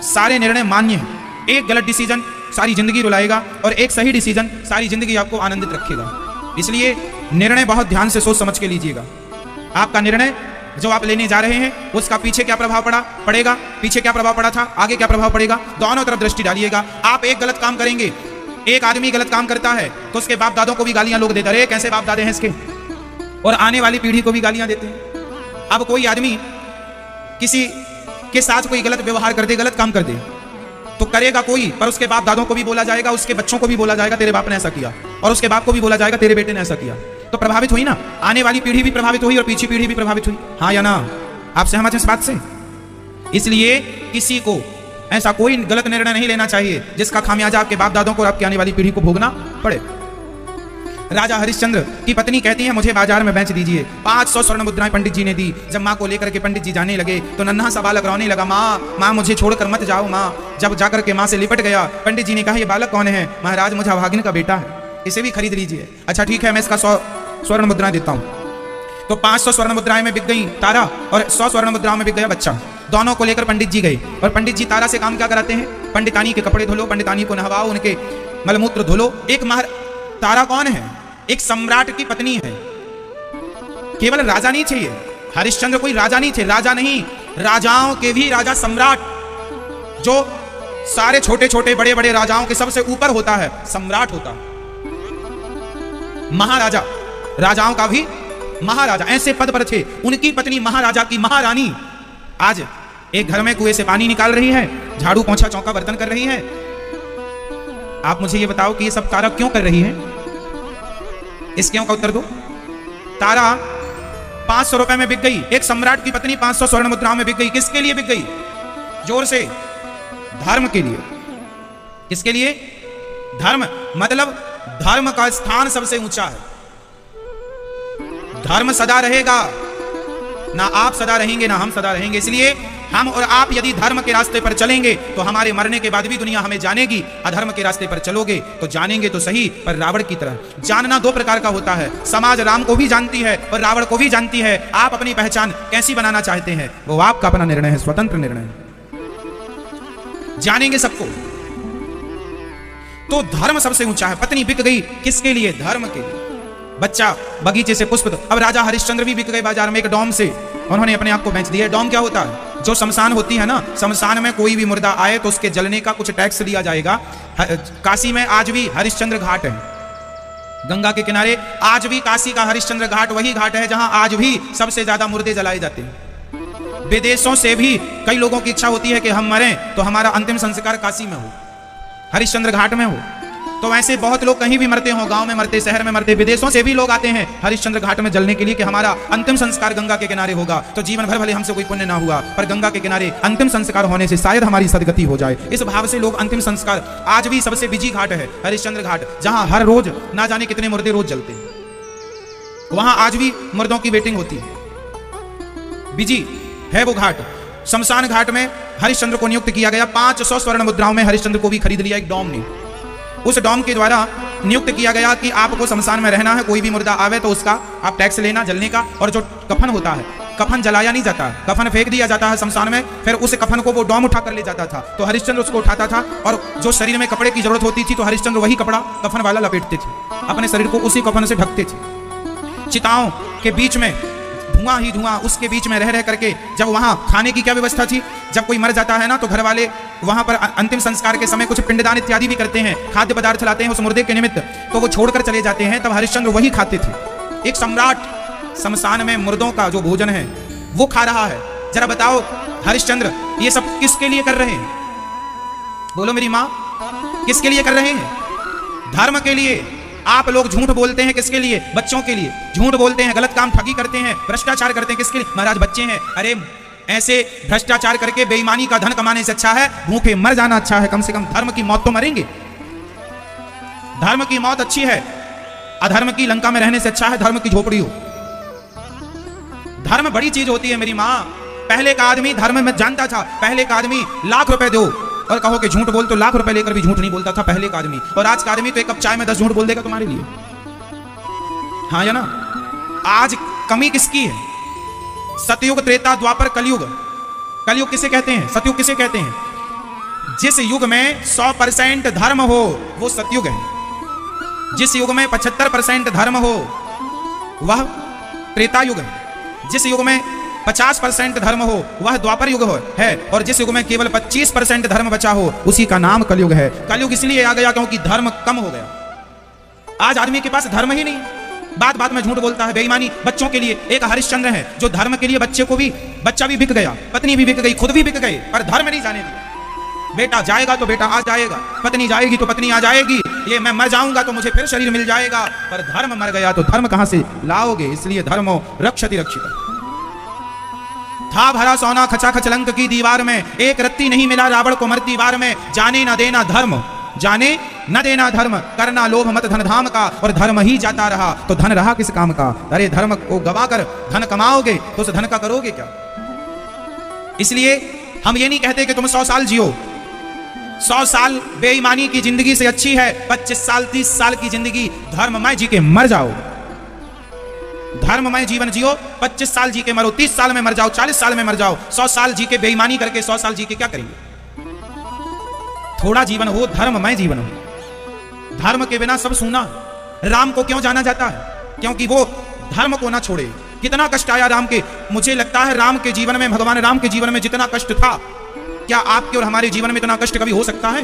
A: सारे निर्णय मान्य हैं। एक गलत डिसीजन सारी जिंदगी रुलाएगा और एक सही डिसीजन सारी जिंदगी आपको आनंदित रखेगा। इसलिए निर्णय बहुत ध्यान से सोच समझ के लीजिएगा। आपका निर्णय जो आप लेने जा रहे हैं उसका पीछे क्या प्रभाव पड़ेगा, पीछे क्या प्रभाव पड़ा था, आगे क्या प्रभाव पड़ेगा, दोनों तरफ दृष्टि डालिएगा। आप एक गलत काम करेंगे, एक आदमी गलत काम करता है तो उसके बाप दादों को भी गालियां लोग देते रहे, कैसे बाप दादे हैं इसके, और आने वाली पीढ़ी को भी गालियां देते हैं। अब कोई आदमी किसी के साथ कोई गलत व्यवहार कर दे, गलत काम कर दे, तो करेगा कोई, पर उसके बाप दादों को भी बोला जाएगा, उसके बच्चों को भी बोला जाएगा तेरे बाप ने ऐसा किया, और उसके बाप को भी बोला जाएगा तेरे बेटे ने ऐसा किया। तो प्रभावित हुई ना, आने वाली पीढ़ी भी प्रभावित हुई और पीछे पीढ़ी भी प्रभावित हुई। हाँ या ना? आप सहमत हैं इस बात से? इसलिए किसी को ऐसा कोई गलत निर्णय नहीं लेना चाहिए जिसका खामियाजा आपके बाप दादों को और आपकी आने वाली पीढ़ी को भोगना पड़े। राजा हरिश्चंद्र की पत्नी कहती है मुझे बाजार में बेच दीजिए। 500 स्वर्ण मुद्राएं पंडित जी ने दी। जब माँ को लेकर के पंडित जी जाने लगे तो नन्हा सा बालक रोने लगा, माँ मुझे छोड़कर मत जाओ माँ। जब जाकर के माँ से लिपट गया, पंडित जी ने कहा ये बालक कौन है? महाराज मुझे अभागिन का बेटा है, इसे भी खरीद लीजिए। अच्छा ठीक है, मैं इसका 100 स्वर्ण मुद्राएं देता हूँ। तो 500 स्वर्ण मुद्राएं में बिक गई तारा और 100 स्वर्ण मुद्राओं में बिक गया बच्चा। दोनों को लेकर पंडित जी गए और पंडित जी तारा से काम क्या कराते हैं? पंडितानी के कपड़े धुलो, पंडितानी को नहवाओ, उनके मलमूत्र धुलो। एक तारा कौन है? एक सम्राट की पत्नी है। केवल राजा नहीं चाहिए, हरिश्चंद्र कोई राजा नहीं थे, राजा नहीं, राजाओं के भी राजा सम्राट, जो सारे छोटे छोटे बड़े बड़े राजाओं के सबसे ऊपर होता है, सम्राट होता है। महाराजा, राजाओं का भी महाराजा, ऐसे पद पर थे। उनकी पत्नी महाराजा की महारानी आज एक घर में कुएं से पानी निकाल रही है, झाड़ू पोंछा चौका बर्तन कर रही है। आप मुझे ये बताओ कि ये सब तारा क्यों कर रही है? इस क्यों का उत्तर दो। तारा 500 रुपए में बिक गई, एक सम्राट की पत्नी 500 स्वर्ण मुद्राओं में बिक गई। किसके लिए बिक गई? जोर से, धर्म के लिए। किसके लिए? धर्म, मतलब धर्म का स्थान सबसे ऊंचा है। धर्म सदा रहेगा, ना आप सदा रहेंगे ना हम सदा रहेंगे। इसलिए हम और आप यदि धर्म के रास्ते पर चलेंगे तो हमारे मरने के बाद भी दुनिया हमें जानेगी। अधर्म के रास्ते पर चलोगे तो जानेंगे तो सही, पर रावण की तरह। जानना 2 प्रकार का होता है। समाज राम को भी जानती है और रावण को भी जानती है। आप अपनी पहचान कैसी बनाना चाहते हैं वो आपका अपना निर्णय है, स्वतंत्र निर्णय है। जानेंगे सबको। तो धर्म सबसे ऊंचा है। पत्नी बिक गई, किसके लिए? धर्म के लिए। बच्चा बगीचे से पुष्प। अब राजा हरिश्चंद्र भी बिक गए बाजार में एक डोम से, उन्होंने अपने आप को बेच दिया। डोम क्या होता है? जो शमशान होती है ना, शमशान में कोई भी मुर्दा आए तो उसके जलने का कुछ टैक्स लिया जाएगा। काशी में आज भी हरिश्चंद्र घाट है, गंगा के किनारे। आज भी काशी का हरिश्चंद्र घाट वही घाट है जहां आज भी सबसे ज्यादा मुर्दे जलाए जाते हैं। विदेशों से भी कई लोगों की इच्छा होती है कि हम मरें तो हमारा अंतिम संस्कार काशी में हो, हरिश्चंद्र घाट में हो। तो ऐसे बहुत लोग कहीं भी मरते हो, गांव में मरते, शहर में मरते, विदेशों से भी लोग आते हैं हरिश्चंद्र घाट में जलने के लिए कि हमारा अंतिम संस्कार गंगा के किनारे होगा। तो जीवन भर भले हमसे कोई पुण्य ना हुआ, पर गंगा के किनारे अंतिम संस्कार होने से शायद हमारी सदगति हो जाए। इस भाव से लोग अंतिम संस्कार, आज भी सबसे बिजी घाट है हरिश्चंद्र घाट, जहां हर रोज ना जाने कितने मुर्दे रोज जलते हैं। वहां आज भी मुर्दों की वेटिंग होती है, बिजी है वो घाट। शमशान घाट में हरिश्चंद्र को नियुक्त किया गया। 500 स्वर्ण मुद्राओं में हरिश्चंद्र को भी खरीद लिया एक डोम ने। उस डोम के द्वारा नियुक्त किया गया कि आपको शमशान में रहना है, कोई भी मुर्दा आवे तो उसका आप टैक्स लेना जलने का। और जो कफन होता है, कफन जलाया नहीं जाता, कफन फेंक दिया जाता है शमशान में। फिर उस कफन को वो डोम उठा कर ले जाता था, तो हरिश्चंद्र उसको उठाता था। और जो शरीर में कपड़े की जरूरत होती थी तो हरिश्चंद्र वही कपड़ा कफन वाला लपेटते थे, अपने शरीर को उसी कफन से ढकते थे। चिताओं के बीच में धुआं ही धुआं, उसके बीच में रह रह करके। जब वहां खाने की क्या व्यवस्था थी? जब कोई मर जाता है ना तो घर वाले वहां पर अंतिम संस्कार के समय कुछ पिंडदान इत्यादि भी करते हैं, खाद्य पदार्थ लाते हैं उस मुर्दे के निमित्त, तो वो छोड़कर चले जाते हैं। तब हरिश्चंद्र वही खाते थे। एक सम्राट शमशान में मुर्दों का जो भोजन है वो खा रहा है। जरा बताओ हरिश्चंद्र ये सब किसके लिए कर रहे हैं? बोलो मेरी माँ, किसके लिए कर रहे हैं? धर्म के लिए। आप लोग झूठ बोलते हैं किसके लिए? बच्चों के लिए। झूठ बोलते हैं, गलत काम ठगी करते हैं, भ्रष्टाचार करते हैं किसके लिए? महाराज बच्चे हैं। अरे ऐसे भ्रष्टाचार करके बेईमानी का धन कमाने से अच्छा है भूखे मर जाना अच्छा है। कम से कम धर्म की मौत तो मरेंगे। धर्म की मौत अच्छी है। अधर्म की लंका में रहने से अच्छा है धर्म की झोपड़ी हो। धर्म बड़ी चीज होती है मेरी माँ। पहले का आदमी धर्म में जानता था। पहले का आदमी लाख रुपए दो और कहो कि झूठ बोल तो लाख रुपए लेकर भी झूठ नहीं बोलता था पहले का आदमी। और आज का आदमी तो एक कप चाय में 10 झूठ बोल देगा तुम्हारे लिए। हाँ या ना? आज कमी किसकी है? सतयुग, त्रेता, द्वापर, कलयुग। कलयुग किसे कहते हैं? सतयुग किसे कहते हैं? जिस युग में 100% धर्म हो वो सतयुग है। जिस युग में 75% धर्म हो वह त्रेता युग है। जिस युग में 50% धर्म हो वह द्वापर युग है। और जिस युग में केवल 25% धर्म बचा हो उसी का नाम कलयुग है। कलयुग इसलिए आ गया क्योंकि धर्म कम हो गया। आज आदमी के पास धर्म ही नहीं। बात बात में झूठ बोलता है, बेईमानी। बच्चों के लिए एक हरिश्चंद्र है जो धर्म के लिए बच्चा भी बिक गया, पत्नी भी बिक गई, खुद भी बिक गए, पर धर्म नहीं जाने दिया। बेटा जाएगा तो बेटा आ जाएगा, पत्नी जाएगी तो पत्नी आ जाएगी, ये मैं मर जाऊंगा तो मुझे फिर शरीर मिल जाएगा, पर धर्म मर गया तो धर्म कहां से लाओगे? इसलिए धर्मो रक्षति रक्षिता। था भरा सोना खचा खचलंक की दीवार में, एक रत्ती नहीं मिला रावण को मरती वार में। जाने न देना धर्म, जाने न देना धर्म, करना लोभ मत धन धाम का, और धर्म ही जाता रहा तो धन रहा किस काम का? अरे धर्म को गवाकर धन कमाओगे तो उस धन का करोगे क्या? इसलिए हम ये नहीं कहते कि तुम 100 साल जियो। 100 साल बेईमानी की जिंदगी से अच्छी है 25 साल 30 साल की जिंदगी धर्ममय जी के मर जाओ। धर्ममय जीवन जियो, 25 साल जी के मरो, 30 साल में मर जाओ, 40 साल में मर जाओ। 100 साल जी के बेईमानी करके 100 साल जी के क्या करेंगे? थोड़ा जीवन हो, धर्ममय जीवन हो। धर्म के बिना सब सूना। राम को क्यों जाना जाता है? क्योंकि वो धर्म को ना छोड़े। कितना कष्ट आया राम के। मुझे लगता है राम के जीवन में, भगवान राम के जीवन में जितना कष्ट था, क्या आपके और हमारे जीवन में इतना कष्ट कभी हो सकता है?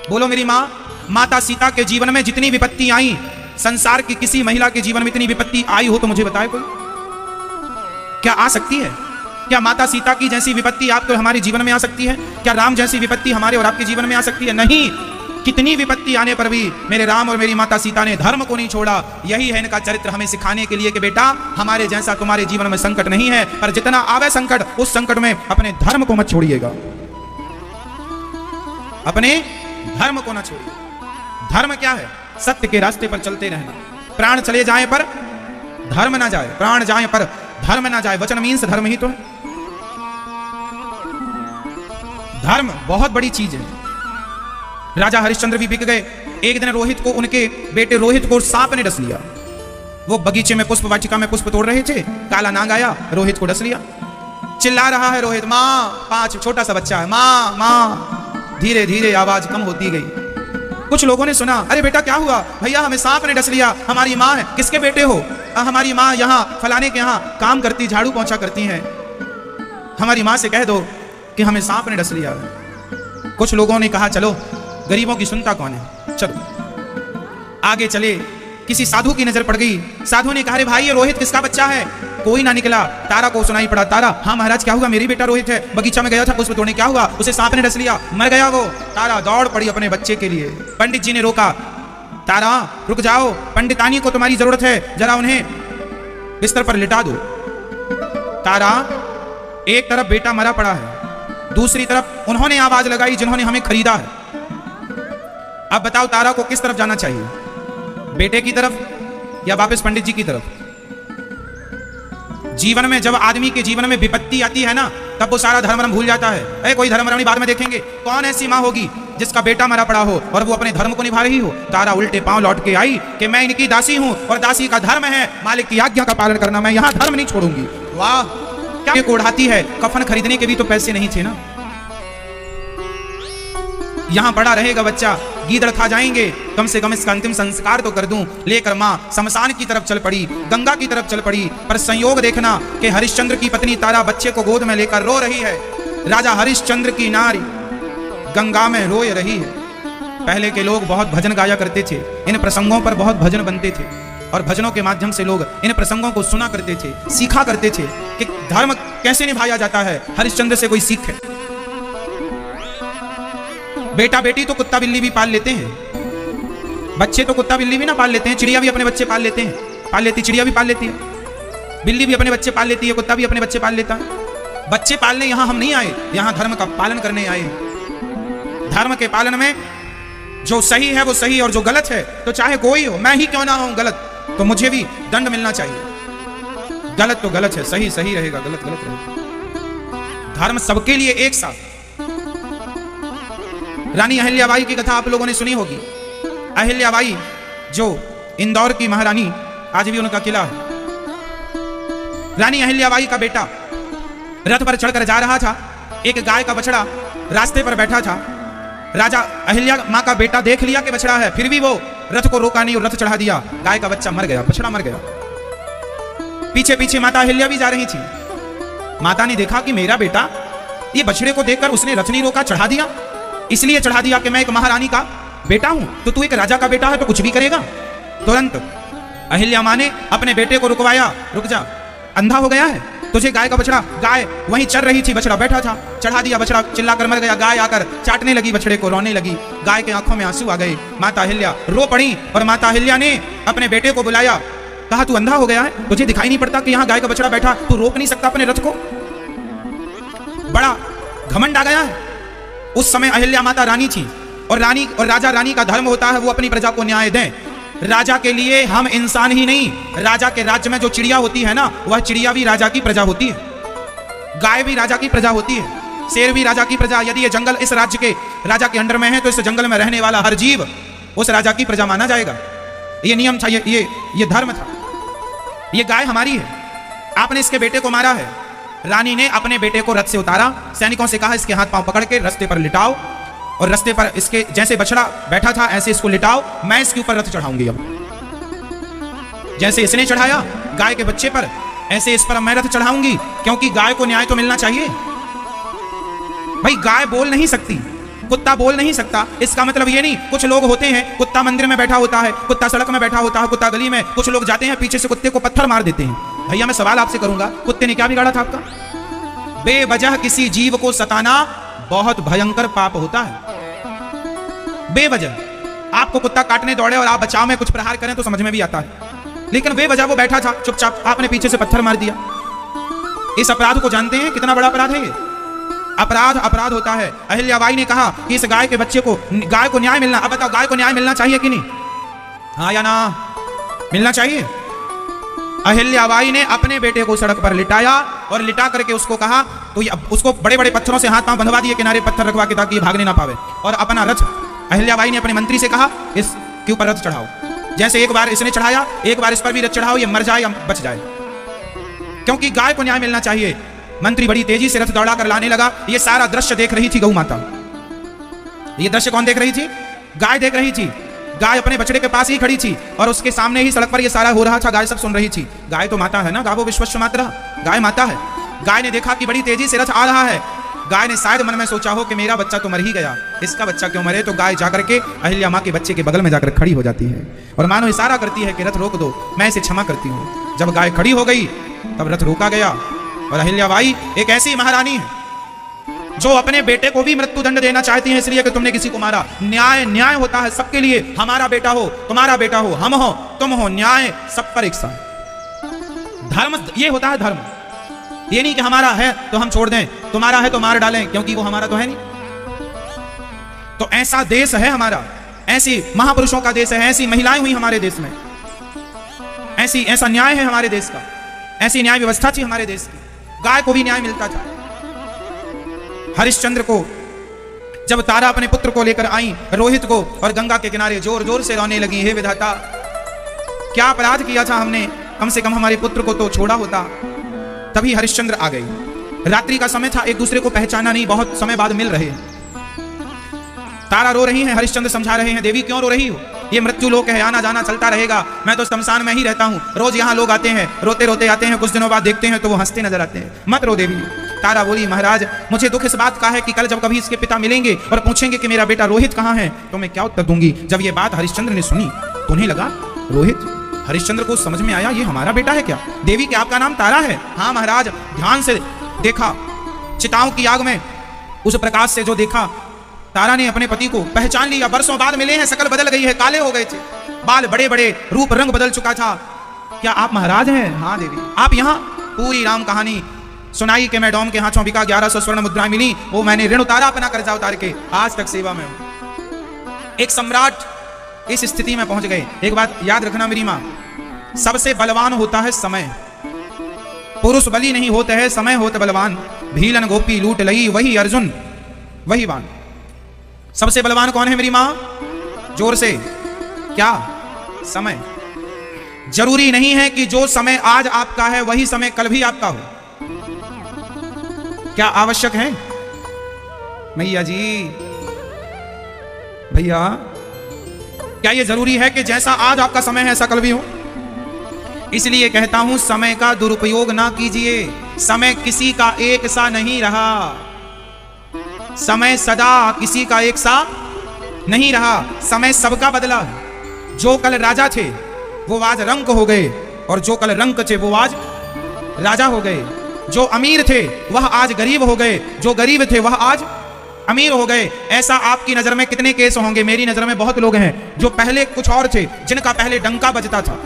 A: बोलो मेरी माँ, माता सीता के जीवन में जितनी विपत्ति आई, संसार की किसी महिला के जीवन में इतनी विपत्ति आई हो तो मुझे बताए कोई? क्या आ सकती है? क्या माता सीता की जैसी विपत्ति आपके और हमारे जीवन में आ सकती है? क्या राम जैसी विपत्ति हमारे और आपके जीवन में आ सकती है? नहीं। कितनी विपत्ति आने पर भी मेरे राम और मेरी माता सीता ने धर्म को नहीं छोड़ा। यही है इनका चरित्र हमें सिखाने के लिए कि बेटा हमारे जैसा तुम्हारे जीवन में संकट नहीं है, पर जितना आवे संकट उस संकट में अपने धर्म को मत छोड़िएगा। अपने धर्म को ना छोड़िए। धर्म क्या है? सत्य के रास्ते पर चलते रहना। प्राण चले जाए पर धर्म ना जाए, प्राण जाए पर धर्म ना जाए। वचन मीन्स धर्म ही तो है। धर्म बहुत बड़ी चीज है। राजा हरिश्चंद्र भी बिक गए। एक दिन रोहित को, उनके बेटे रोहित को सांप ने डस लिया। वो बगीचे में पुष्प वाटिका में पुष्प तोड़ रहे थे, काला नाग आया, रोहित को डस लिया। चिल्ला रहा है रोहित, माँ। 5 छोटा सा बच्चा है, माँ माँ। धीरे धीरे आवाज कम होती गई। कुछ लोगों ने सुना, अरे बेटा क्या हुआ? भैया हमें सांप ने डस लिया, हमारी माँ है। किसके बेटे हो? हमारी माँ यहाँ फलाने के यहाँ काम करती, झाड़ू पोंछा करती हैं। हमारी माँ से कह दो कि हमें सांप ने डस लिया। कुछ लोगों ने कहा चलो, गरीबों की सुनता कौन है, चलो। आगे चले, किसी साधु की नजर पड़ गई। साधु ने कहा, अरे भाई ये रोहित किसका बच्चा है? कोई ना निकला। तारा को सुनाई पड़ा, तारा, हाँ महाराज क्या हुआ? मेरी बेटा रोहित है, बगीचा में गया था पुष्प तोड़ने, क्या हुआ? उसे सांप ने डस लिया, मर गया वो। तारा दौड़ पड़ी अपने बच्चे के लिए। पंडित जी ने रोका, तारा रुक जाओ, पंडितानी को तुम्हारी जरूरत है, जरा उन्हें बिस्तर पर लिटा दो। तारा, एक तरफ बेटा मरा पड़ा है, दूसरी तरफ उन्होंने आवाज लगाई जिन्होंने हमें खरीदा है। अब बताओ तारा को किस तरफ जाना चाहिए? बेटे की तरफ या वापस पंडित जी की तरफ? जीवन में जब आदमी के जीवन में विपत्ति आती है ना, तब वो सारा धर्म भूल जाता है। अरे कोई धर्म बाद में देखेंगे। कौन ऐसी माँ होगी जिसका बेटा मरा पड़ा हो और वो अपने धर्म को निभा रही हो? तारा उल्टे पांव लौट के आई कि मैं इनकी दासी हूं और दासी का धर्म है मालिक की आज्ञा का पालन करना, मैं यहां धर्म नहीं छोड़ूंगी। वाह, क्या कोढ़ाती है। कफन खरीदने के भी तो पैसे नहीं थे ना। यहां पड़ा रहेगा बच्चा, गीदड़ खा जाएंगे, कम से कम इसका अंतिम संस्कार तो कर दूं। लेकर मां शमशान की तरफ चल पड़ी, गंगा की तरफ चल पड़ी। पर संयोग देखना कि हरिश्चंद्र की पत्नी तारा बच्चे को गोद में लेकर रो रही है। राजा हरिश्चंद्र की नारी गंगा में रोए रही है। पहले के लोग बहुत भजन गाया करते थे, इन प्रसंगों पर बहुत भजन बनते थे और भजनों के माध्यम से लोग इन प्रसंगों को सुना करते थे, सीखा करते थे कि धर्म कैसे निभाया जाता है। हरिश्चंद्र से कोई सीख है। बेटा बेटी तो कुत्ता बिल्ली भी पाल लेते हैं, बच्चे तो कुत्ता बिल्ली भी ना पाल लेते हैं, चिड़िया भी अपने बच्चे पाल लेते हैं, पाल लेती चिड़िया भी पाल लेती है, बिल्ली भी अपने बच्चे पाल लेती है, कुत्ता भी अपने बच्चे पाल लेता है। बच्चे पालने यहां हम नहीं आए, यहां धर्म का पालन करने आए। धर्म के पालन में जो सही है वो सही, और जो गलत है तो चाहे कोई हो, मैं ही क्यों ना हूं गलत, तो मुझे भी दंड मिलना चाहिए। गलत तो गलत है, सही सही रहेगा, गलत गलत रहेगा। धर्म सबके लिए एक साथ। रानी अहिल्याबाई की कथा आप लोगों ने सुनी होगी। अहिल्याबाई जो इंदौर की महारानी, आज भी उनका किला है। रानी अहिल्याबाई का बेटा रथ पर चढ़कर जा रहा था। एक गाय का बछड़ा रास्ते पर बैठा था। राजा अहिल्या माँ का बेटा देख लिया कि बछड़ा है, फिर भी वो रथ को रोका नहीं और रथ चढ़ा दिया। गाय का बच्चा मर गया, बछड़ा मर गया। पीछे पीछे माता अहिल्या भी जा रही थी। माता ने देखा कि मेरा बेटा, ये बछड़े को देखकर उसने रथ नहीं रोका, चढ़ा दिया। इसलिए चढ़ा दिया कि मैं एक महारानी का बेटा हूं, तो तू एक राजा का बेटा है तो कुछ भी करेगा। तुरंत अहिल्या माँ ने अपने बेटे को रुकवाया, रुक जा, अंधा हो गया है, तुझे गाय का बछड़ा, गाय वहीं चल रही थी, बछड़ा बैठा था, चढ़ा दिया। बछड़ा चिल्लाकर मर गया। गाय आकर चाटने लगी बछड़े को, रोने लगी। गाय के आंखों में आंसू आ गए। माता अहिल्या रो पड़ी और माता अहिल्या ने अपने बेटे को बुलाया, कहा तू अंधा हो गया है, तुझे दिखाई नहीं पड़ता कि यहाँ गाय का बछड़ा बैठा, तू रोक नहीं सकता अपने रथ को? बड़ा घमंड आ गया है। उस समय अहिल्या माता रानी थी, और रानी और राजा रानी का धर्म होता है वो अपनी प्रजा को न्याय दें। राजा के लिए हम इंसान ही नहीं, राजा के राज्य में जो चिड़िया होती है ना, वह चिड़िया भी राजा की प्रजा होती है, गाय भी राजा की प्रजा होती है, शेर भी राजा की प्रजा। यदि ये जंगल इस राज्य के राजा के अंडर में है तो इस जंगल में रहने वाला हर जीव उस राजा की प्रजा माना जाएगा। ये नियम था, ये धर्म था। ये गाय हमारी है, आपने इसके बेटे को मारा है। रानी ने अपने बेटे को रथ से उतारा, सैनिकों से कहा इसके हाथ पांव पकड़ के रास्ते पर लिटाओ, और रास्ते पर इसके जैसे बछड़ा बैठा था ऐसे इसको लिटाओ, मैं इसके ऊपर रथ चढ़ाऊंगी। अब जैसे इसने चढ़ाया गाय के बच्चे पर, ऐसे इस पर मैं रथ चढ़ाऊंगी, क्योंकि गाय को न्याय तो मिलना चाहिए। भाई गाय बोल नहीं सकती, कुत्ता बोल नहीं सकता, इसका मतलब ये नहीं। कुछ लोग होते हैं, कुत्ता मंदिर में बैठा होता है, कुत्ता सड़क में बैठा होता है, कुत्ता गली में, कुछ लोग जाते हैं पीछे से कुत्ते को पत्थर मार देते हैं। भैया मैं सवाल आपसे करूंगा, कुत्ते ने क्या बिगाड़ा था आपका? बेवजह किसी जीव को सताना बहुत भयंकर पाप होता है। बेवजह आपको कुत्ता काटने दौड़े और आप बचाव में कुछ प्रहार करें तो समझ में भी आता है, लेकिन बेवजह वो बैठा था चुपचाप, आपने पीछे से पत्थर मार दिया। इस अपराध को जानते हैं कितना बड़ा अपराध है ये? अपराध अपराध होता है। अहिल्याबाई ने कहा कि इस गाय के बच्चे को, गाय को न्याय मिलना। अब बताओ गाय को न्याय मिलना चाहिए कि नहीं? हाँ या ना? मिलना चाहिए। अहिल्याबाई ने अपने बेटे को सड़क पर लिटाया और लिटा करके उसको कहा, तो उसको बड़े बड़े पत्थरों से हाथ पांव बंधवा दिए, किनारे पत्थर रखवा के, ताकि ये भागने ना पावे। और अपना रथ अहिल्याबाई ने अपने मंत्री से कहा इसके ऊपर रथ चढ़ाओ। जैसे एक बार इसने चढ़ाया, एक बार इस पर भी रथ चढ़ाओ, ये मर जाए या बच जाए, क्योंकि गाय को न्याय मिलना चाहिए। मंत्री बड़ी तेजी से रथ दौड़ा कर लाने लगा। ये सारा दृश्य देख रही थी गौ माता। ये दृश्य कौन देख रही थी? गाय देख रही थी। गाय अपने बछड़े के पास ही खड़ी थी और उसके सामने ही सड़क पर ये सारा हो रहा था। गाय सब सुन रही थी। गाय तो माता है ना, गावो विश्वस्य मातरः, गाय माता है। गाय ने देखा कि बड़ी तेजी से रथ आ रहा है। गाय ने शायद मन में सोचा हो कि मेरा बच्चा तो मर ही गया, इसका बच्चा क्यों मरे। तो गाय जाकर के अहिल्या माँ के बच्चे के बगल में जाकर खड़ी हो जाती है और मानो इशारा करती है कि रथ रोक दो, मैं इसे क्षमा करती हूँ। जब गाय खड़ी हो गई तब रथ रोका गया। और अहिल्याबाई एक ऐसी महारानी है जो अपने बेटे को भी मृत्यु दंड देना चाहती है, इसलिए कि तुमने किसी को मारा। न्याय न्याय होता है सबके लिए। हमारा बेटा हो, तुम्हारा बेटा हो, हम हो, तुम हो, न्याय सब पर एक साथ। धर्म ये होता है धर्म। ये नहीं कि हमारा है तो हम छोड़ दें, तुम्हारा है तो मार डालें, क्योंकि वो हमारा तो है नहीं। तो ऐसा देश है हमारा, ऐसी महापुरुषों का देश है, ऐसी महिलाएं हुई हमारे देश में, ऐसा न्याय है हमारे देश का, ऐसी न्याय व्यवस्था थी हमारे देश की। गाय को भी न्याय मिलता था। हरिश्चंद्र को जब तारा अपने पुत्र को लेकर आई, रोहित को, और गंगा के किनारे जोर जोर से रोने लगी, हे विधाता क्या अपराध किया था हमने, कम से कम हमारे पुत्र को तो छोड़ा होता। तभी हरिश्चंद्र आ गई। रात्रि का समय था, एक दूसरे को पहचाना नहीं, बहुत समय बाद मिल रहे हैं। तारा रो रही है, हरिश्चंद्र समझा रहे हैं, देवी क्यों रो रही हो, ये मृत्यु लोक है, आना जाना चलता रहेगा, मैं तो शमशान में ही रहता हूँ, रोज यहाँ लोग आते हैं, रोते रोते आते हैं, कुछ दिनों बाद देखते हैं तो वो हंसते नजर आते हैं, मत रो देवी। तारा बोली, महाराज मुझे दुख इस बात का है कि कल जब कभी इसके पिता मिलेंगे और पूछेंगे कि मेरा बेटा रोहित कहाँ है, तो मैं क्या उत्तर दूंगी। जब ये बात हरिश्चंद्र ने सुनी तो उन्हें लगा रोहित, हरिश्चंद्र को समझ में आया ये हमारा बेटा है क्या? देवी कि आपका नाम तारा है? हाँ महाराज। ध्यान से देखा, चिताओं की आग में उस प्रकाश से जो देखा, तारा ने अपने पति को पहचान लिया। बरसों बाद मिले हैं, शकल बदल गई है, काले हो गए थे, बाल बड़े बड़े, रूप रंग बदल चुका था। क्या आप महाराज हैं? हाँ देवी। आप यहाँ? पूरी राम कहानी सुनाई कि मैं डॉम के हाथों बिका, 1100 स्वर्ण मुद्रा मिली, वो मैंने ऋण उतारा, अपना कर्जा उतार के आज तक सेवा में हूं। एक सम्राट इस स्थिति में पहुंच गए। एक बात याद रखना मेरी मां, सबसे बलवान होता है समय, पुरुष बली नहीं होते हैं, समय होते बलवान। भीलन गोपी लूट लई, वही अर्जुन वही बाण। सबसे बलवान कौन है मेरी मां? जोर से क्या? समय। जरूरी नहीं है कि जो समय आज आपका है वही समय कल भी आपका हो। क्या आवश्यक है मैया जी, भैया? क्या यह जरूरी है कि जैसा आज आपका समय है ऐसा कल भी हो? इसलिए कहता हूं समय का दुरुपयोग ना कीजिए। समय किसी का एक सा नहीं रहा, समय सदा किसी का एक सा नहीं रहा, समय सबका बदला है। जो कल राजा थे वो आज रंक हो गए, और जो कल रंक थे वो आज राजा हो गए। जो अमीर थे वह आज गरीब हो गए, जो गरीब थे वह आज अमीर हो गए। ऐसा आपकी नजर में कितने केस होंगे? मेरी नजर में बहुत लोग हैं जो पहले कुछ और थे, जिनका पहले डंका बजता था।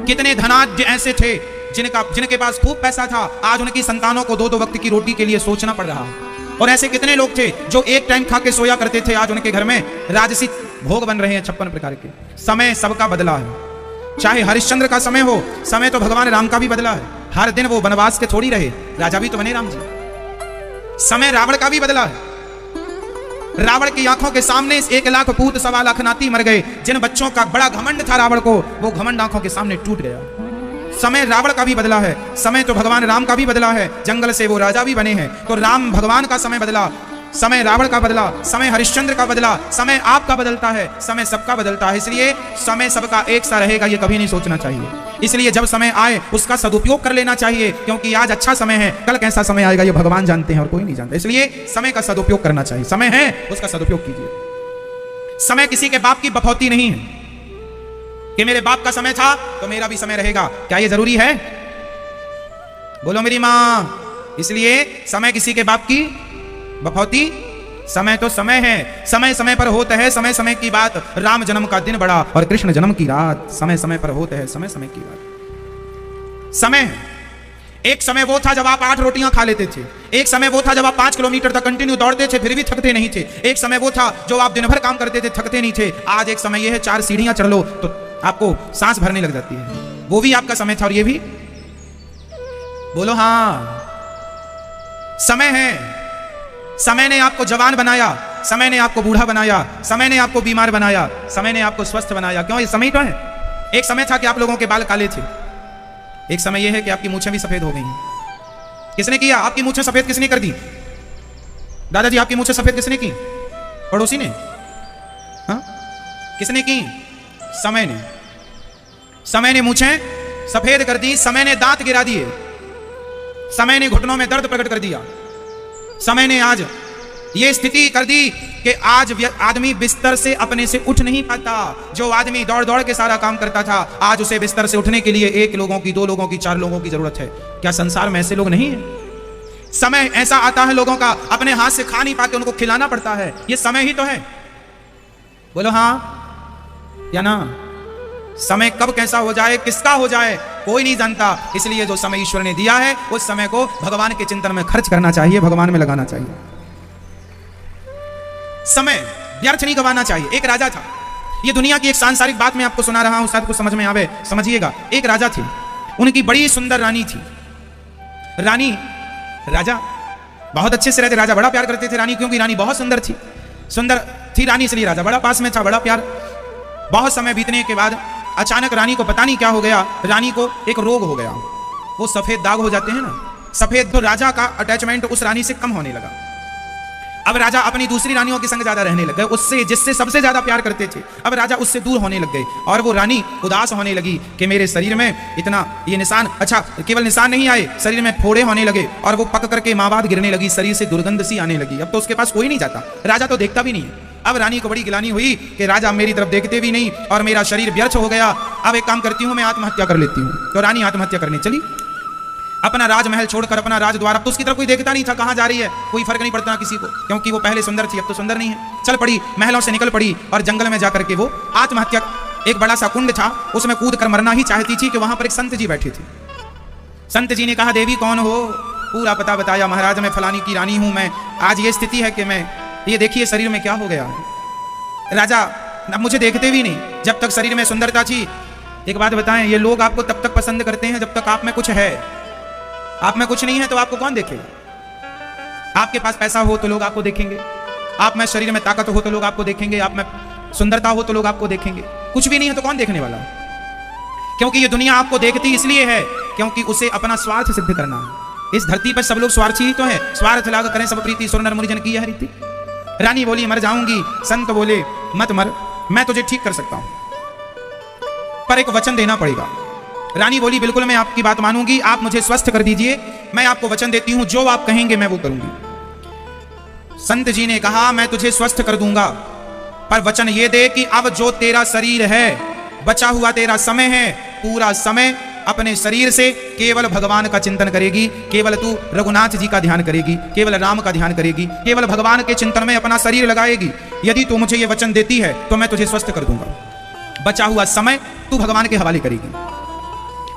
A: कितने धनाढ्य ऐसे थे जिनके पास खूब पैसा था, आज उनकी संतानों को 2-2 वक्त की रोटी के लिए सोचना पड़ रहा। और ऐसे कितने लोग थे जो एक टाइम खा के सोया करते थे, आज उनके घर में राजसी भोग बन रहे हैं 56 प्रकार के। समय सबका बदला है। चाहे हरिश्चंद्र का समय हो, समय तो भगवान राम का भी बदला है। हर दिन वो वनवास के थोड़ी रहे, राजा भी तो बने राम जी। समय रावण का भी बदला है। रावण की आंखों के सामने 1 लाख पूत 1.25 लाख नाती मर गए। जिन बच्चों का बड़ा घमंड था रावण को, वो घमंड आंखों के सामने टूट गया। समय रावण का भी बदला है। समय तो भगवान राम का भी बदला है। जंगल से वो राजा भी बने हैं, तो राम भगवान का समय बदला, समय रावण का बदला, समय हरिश्चंद्र का बदला, समय आपका बदलता है, समय सबका बदलता है। इसलिए समय सबका एक सा रहेगा ये कभी नहीं सोचना चाहिए। इसलिए जब समय आए उसका सदुपयोग कर लेना चाहिए, क्योंकि आज अच्छा समय है, कल कैसा समय आएगा ये भगवान जानते हैं और कोई नहीं जानता। इसलिए समय का सदुपयोग करना चाहिए। समय है उसका सदुपयोग कीजिए। समय किसी के बाप की बफौती नहीं है कि मेरे बाप का समय था तो मेरा भी समय रहेगा। क्या ये जरूरी है? बोलो मेरी मां। इसलिए समय किसी के बाप की बफौती, समय तो समय है, समय समय पर होता है, समय समय की बात। राम जन्म का दिन बड़ा और कृष्ण जन्म की रात, समय समय पर होता है, समय समय की बात। समय एक समय वो था जब आप 8 रोटियां खा लेते थे। एक समय वो था जब आप 5 किलोमीटर तक कंटिन्यू दौड़ते थे फिर भी थकते नहीं थे। एक समय वो था जो आप दिन भर काम करते थे, थकते नहीं थे। आज एक समय यह है 4 सीढ़ियां चढ़ लो तो आपको सांस भरने लग जाती है। वो भी आपका समय था और ये भी। बोलो हाँ, समय है। समय ने आपको जवान बनाया, समय ने आपको बूढ़ा बनाया, समय ने आपको बीमार बनाया, समय ने आपको स्वस्थ बनाया। क्यों? ये समय तो है। एक समय था कि आप लोगों के बाल काले थे, एक समय यह है कि आपकी मूछें भी सफेद हो गई हैं। किसने किया? आपकी मूछें सफेद किसने कर दी? दादाजी आपकी मूछें सफेद किसने की? पड़ोसी ने? हाँ, किसने की? समय ने। समय ने मूछें सफेद कर दी, समय ने दांत गिरा दिए, समय ने घुटनों में दर्द प्रकट कर दिया, समय ने आज ये स्थिति कर दी कि आज आदमी बिस्तर से अपने से उठ नहीं पाता। जो आदमी दौड़ दौड़ के सारा काम करता था, आज उसे बिस्तर से उठने के लिए 1 लोगों की, 2 लोगों की, 4 लोगों की जरूरत है। क्या संसार में ऐसे लोग नहीं है? समय ऐसा आता है लोगों का अपने हाथ से खा नहीं पाते, उनको खिलाना पड़ता है। ये समय ही तो है। बोलो हाँ या ना? समय कब कैसा हो जाए, किसका हो जाए, कोई नहीं जानता। इसलिए जो समय ईश्वर ने दिया है उस समय को भगवान के चिंतन में खर्च करना चाहिए, भगवान में लगाना चाहिए। समय व्यर्थ नहीं गवाना चाहिए। एक राजा था, ये दुनिया की एक सांसारिक बात मैं आपको सुना रहा हूं, शायद कुछ समझ में आवे, समझिएगा। एक राजा थे, उनकी बड़ी सुंदर रानी थी। रानी, राजा बहुत अच्छे से रहते, राजा बड़ा प्यार करते थे रानी, क्योंकि रानी बहुत सुंदर थी। सुंदर थी रानी, इसलिए राजा बड़ा पास में था, बड़ा प्यार। बहुत समय बीतने के बाद अचानक रानी को पता नहीं क्या हो गया, रानी को एक रोग हो गया। वो सफेद दाग हो जाते हैं ना, सफेद। तो राजा का अटैचमेंट उस रानी से कम होने लगा। अब राजा अपनी दूसरी रानियों के संग ज्यादा रहने लग गए, उससे जिससे सबसे ज्यादा प्यार करते थे। अब राजा उससे दूर होने लग गए और वो रानी उदास होने लगी कि मेरे शरीर में इतना ये निशान, अच्छा केवल निशान नहीं आए, शरीर में फोड़े होने लगे और वो पक करके मावाद गिरने लगी, शरीर से दुर्गंध सी आने लगी। अब तो उसके पास कोई नहीं जाता, राजा तो देखता भी नहीं है। अब रानी को बड़ी गिलानी हुई कि राजा मेरी तरफ देखते भी नहीं और मेरा शरीर व्यर्थ हो गया। अब एक काम करती हूँ, मैं आत्महत्या कर लेती हूँ। तो रानी आत्महत्या करने चली, अपना राजमहल छोड़कर, अपना राजद्वार। अब तो उसकी तरफ कोई देखता नहीं था, कहाँ जा रही है, कोई फर्क नहीं पड़ता किसी को, क्योंकि वो पहले सुंदर थी, अब तो सुंदर नहीं है। चल पड़ी, महलों से निकल पड़ी और जंगल में जाकर के वो आत्महत्या, एक बड़ा सा कुंड था, उसमें कूद कर मरना ही चाहती थी कि वहां पर एक संत जी बैठे थे। संत जी ने कहा, देवी कौन हो? पूरा पता बताया, महाराज मैं फलानी की रानी हूं, मैं आज ये स्थिति है कि मैं, ये देखिए शरीर में क्या हो गया है। राजा अब मुझे देखते भी नहीं, जब तक शरीर में सुंदरता थी। एक बात बताएं, ये लोग आपको तब तक पसंद करते हैं जब तक आप में कुछ है। आप में कुछ नहीं है तो आपको कौन देखेगा? आपके पास पैसा हो तो लोग आपको देखेंगे, आप में शरीर में ताकत हो तो लोग आपको देखेंगे, आप में सुंदरता हो तो लोग आपको देखेंगे। कुछ भी नहीं है तो कौन देखने वाला? क्योंकि ये दुनिया आपको देखती इसलिए है क्योंकि उसे अपना स्वार्थ सिद्ध करना है। इस धरती पर सब लोग स्वार्थी ही तो है। स्वार्थ लाग करें सब प्रीति, सुर नर मुनिजन की यह रीति। रानी बोली मर जाऊंगी, संत बोले मत मर, मैं तुझे ठीक कर सकता हूं पर एक वचन देना पड़ेगा। रानी बोली बिल्कुल मैं आपकी बात मानूंगी, आप मुझे स्वस्थ कर दीजिए, मैं आपको वचन देती हूं, जो आप कहेंगे मैं वो करूंगी। संत जी ने कहा मैं तुझे स्वस्थ कर दूंगा, पर वचन ये दे कि अब जो तेरा शरीर है, बचा हुआ तेरा समय है, पूरा समय अपने शरीर से केवल भगवान का चिंतन करेगी, केवल तू रघुनाथ जी का ध्यान करेगी, केवल राम का ध्यान करेगी, केवल भगवान के चिंतन में अपना शरीर लगाएगी। यदि तू मुझे ये वचन देती है तो मैं तुझे स्वस्थ कर दूंगा, बचा हुआ समय तू भगवान के हवाले करेगी।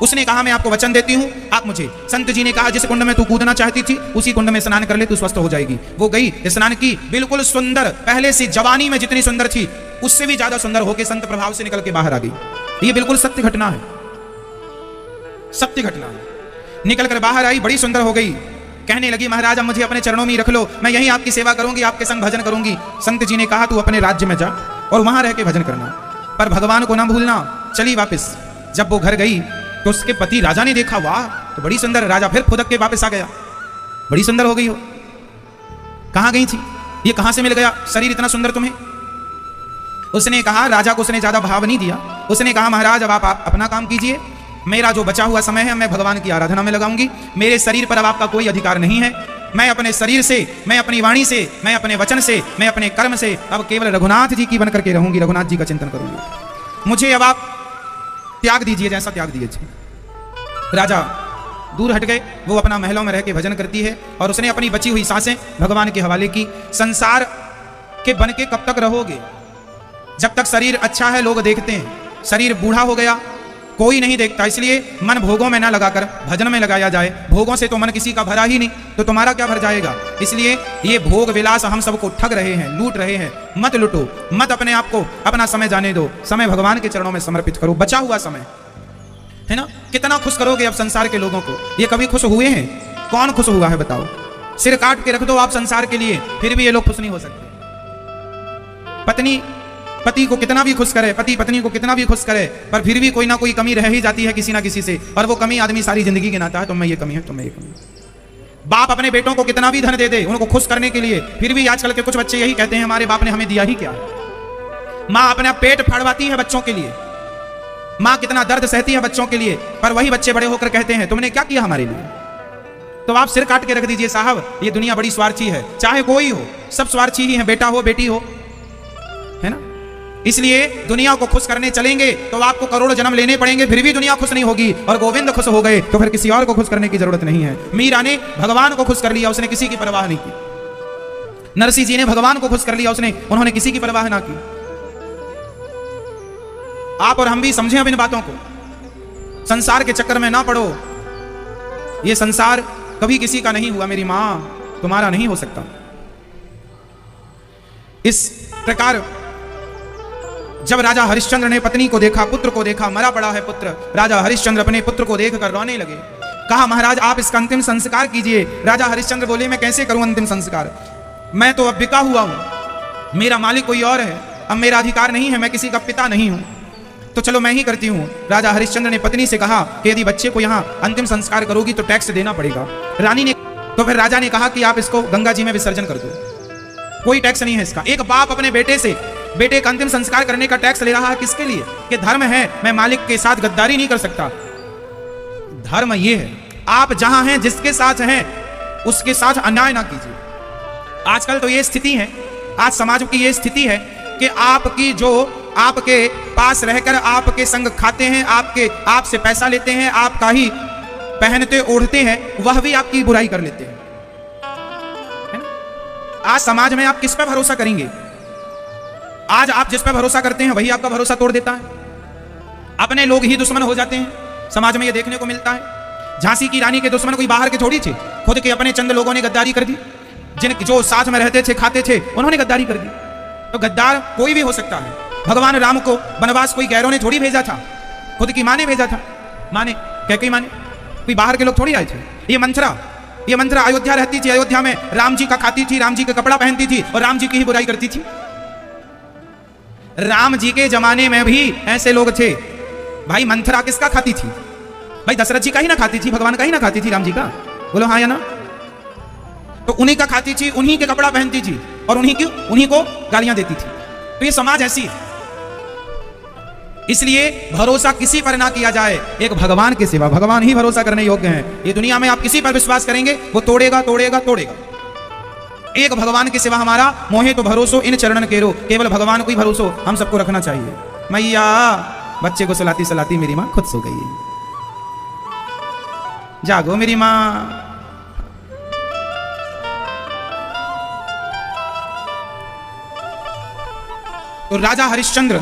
A: उसने कहा मैं आपको वचन देती हूं, आप मुझे। संत जी ने कहा जिस कुंड में तू कूदना चाहती थी उसी कुंड में स्नान कर ले, तू स्वस्थ हो जाएगी। वो गई, स्नान की, बिल्कुल सुंदर, पहले से जवानी में जितनी सुंदर थी उससे भी ज्यादा सुंदर होकर संत प्रभाव से निकल के बाहर आ गई। ये बिल्कुल सत्य घटना है, सत्य घटना है। निकल कर बाहर आई, बड़ी सुंदर हो गई, कहने लगी महाराज अब मुझे अपने चरणों में ही रख लो, मैं यहीं आपकी सेवा करूंगी, आपके संग भजन करूंगी। संत जी ने कहा तू अपने राज्य में जा और वहां रह के भजन करना, पर भगवान को ना भूलना। चली वापस। जब वो घर गई तो उसके पति राजा ने देखा, वाह तो बड़ी सुंदर। राजा फिर फुदक के वापस आ गया, बड़ी सुंदर हो गई हो, कहां गई थी, ये कहां से मिल गया शरीर इतना सुंदर तुम्हें? उसने कहा, राजा को उसने ज्यादा भाव नहीं दिया, उसने कहा महाराज अब आप अपना काम कीजिए, मेरा जो बचा हुआ समय है मैं भगवान की आराधना में लगाऊंगी, मेरे शरीर पर अब आपका कोई अधिकार नहीं है। मैं अपने शरीर से, मैं अपनी वाणी से, मैं अपने वचन से, मैं अपने कर्म से अब केवल रघुनाथ जी की बन करके रहूंगी, रघुनाथ जी का चिंतन करूंगी, मुझे अब आप त्याग दीजिए जैसा त्याग दिए। राजा दूर हट गए, वो अपना महलों में रह के भजन करती है और उसने अपनी बची हुई सांसें भगवान के हवाले की। संसार के बन के कब तक रहोगे? जब तक शरीर अच्छा है लोग देखते हैं, शरीर बूढ़ा हो गया कोई नहीं देखता। इसलिए मन भोगों में ना लगाकर भजन में लगाया जाए। भोगों से तो मन किसी का भरा ही नहीं, तो तुम्हारा क्या भर जाएगा? इसलिए ये भोग विलास हम सबको ठग रहे हैं, लूट रहे हैं। मत लूटो, मत अपने आप को, अपना समय जाने दो, समय भगवान के चरणों में समर्पित करो। बचा हुआ समय है ना, कितना खुश करोगे अब संसार के लोगों को? ये कभी खुश हुए हैं? कौन खुश हुआ है बताओ? सिर काट के रख दो आप संसार के लिए, फिर भी ये लोग खुश नहीं हो सकते। पत्नी पति को कितना भी खुश करे, पति पत्नी को कितना भी खुश करे, पर फिर भी कोई ना कोई कमी रह ही जाती है किसी ना किसी से, और वो कमी आदमी सारी जिंदगी गिनाता है, तुम्हें ये कमी है, तुम्हें ये कमी है। बाप अपने बेटों को कितना भी धन दे दे उनको खुश करने के लिए, फिर भी आजकल के कुछ बच्चे यही कहते हैं हमारे बाप ने हमें दिया ही क्या। माँ अपना पेट फाड़वाती है बच्चों के लिए, माँ कितना दर्द सहती है बच्चों के लिए, पर वही बच्चे बड़े होकर कहते हैं तुमने क्या किया हमारे लिए। तो आप सिर काट के रख दीजिए साहब, ये दुनिया बड़ी स्वार्थी है, चाहे कोई हो, सब स्वार्थी ही है, बेटा हो बेटी हो, है ना। इसलिए दुनिया को खुश करने चलेंगे तो आपको करोड़ों जन्म लेने पड़ेंगे, फिर भी दुनिया खुश नहीं होगी। और गोविंद खुश हो गए तो फिर किसी और को खुश करने की जरूरत नहीं है। मीरा ने भगवान को खुश कर लिया, उसने किसी की परवाह नहीं की। नरसिंह जी ने भगवान को खुश कर लिया, उन्होंने किसी की परवाह ना की। आप और हम भी समझें अब इन बातों को, संसार के चक्कर में ना पड़ो। ये संसार कभी किसी का नहीं हुआ, मेरी मां तुम्हारा नहीं हो सकता। इस प्रकार जब राजा हरिश्चंद्र ने पत्नी को देखा, पुत्र को देखा, मरा पड़ा है पुत्र, राजा हरिश्चंद्र अपने पुत्र को देखकर रोने लगे। कहा महाराज आप इसका अंतिम संस्कार कीजिए। राजा हरिश्चंद्र बोले मैं कैसे करूं अंतिम संस्कार, मैं तो अब बिका हुआ हूं, मेरा मालिक कोई और है, अब मेरा अधिकार नहीं है, मैं किसी का पिता नहीं हूं, तो चलो मैं ही करती हूं। राजा हरिश्चंद्र ने पत्नी से कहा कि यदि बच्चे को यहां अंतिम संस्कार करोगी तो टैक्स देना पड़ेगा। रानी ने तो फिर राजा ने कहा कि आप इसको गंगा जी में विसर्जन कर दो, कोई टैक्स नहीं है इसका। एक बाप अपने बेटे का अंतिम संस्कार करने का टैक्स ले रहा है, किसके लिए? कि धर्म है, मैं मालिक के साथ गद्दारी नहीं कर सकता। धर्म ये है आप जहां हैं, जिसके साथ हैं उसके साथ अन्याय ना कीजिए। आजकल तो ये स्थिति है आज समाज की ये स्थिति है कि आपकी जो आपके पास रहकर आपके संग खाते हैं, आपसे पैसा लेते हैं, आपका ही पहनते ओढ़ते हैं, वह भी आपकी बुराई कर लेते हैं, है ना? आज समाज में आप किस पर भरोसा करेंगे? आज आप जिस पर भरोसा करते हैं वही आपका भरोसा तोड़ देता है। अपने लोग ही दुश्मन हो जाते हैं। समाज में यह देखने को मिलता है। झांसी की रानी के दुश्मन कोई बाहर के थोड़ी थे, खुद के अपने चंद लोगों ने गद्दारी कर दी। जो साथ में रहते थे, खाते थे, उन्होंने गद्दारी कर दी। तो गद्दार कोई भी हो सकता है। भगवान राम को वनवास कोई गैरों ने थोड़ी भेजा था, खुद की माँ ने भेजा था। माँ ने, कैकेयी माँ ने, कोई बाहर के लोग थोड़ी आए थे। ये मंथरा अयोध्या रहती थी, अयोध्या में राम जी का खाती थी, राम जी का कपड़ा पहनती थी और राम जी की ही बुराई करती थी। राम जी के जमाने में भी ऐसे लोग थे। भाई मंथरा किसका खाती थी? भाई दशरथ जी का ही ना खाती थी, भगवान का ही ना खाती थी, राम जी का। बोलो हाँ या ना? तो उन्हीं का खाती थी, उन्हीं के कपड़ा पहनती थी और उन्हीं को गालियां देती थी। तो ये समाज ऐसी है। इसलिए भरोसा किसी पर ना किया जाए, एक भगवान के सिवा। भगवान ही भरोसा करने योग्य हैं। ये दुनिया में आप किसी पर विश्वास करेंगे वो तोड़ेगा। एक भगवान के सिवा हमारा मोहे तो भरोसो इन चरणन केरो। केवल भगवान को ही भरोसो हम सबको रखना चाहिए। मैया बच्चे को सुलाती सुलाती मेरी मां खुद सो गई। जागो मेरी मां। तो राजा हरिश्चंद्र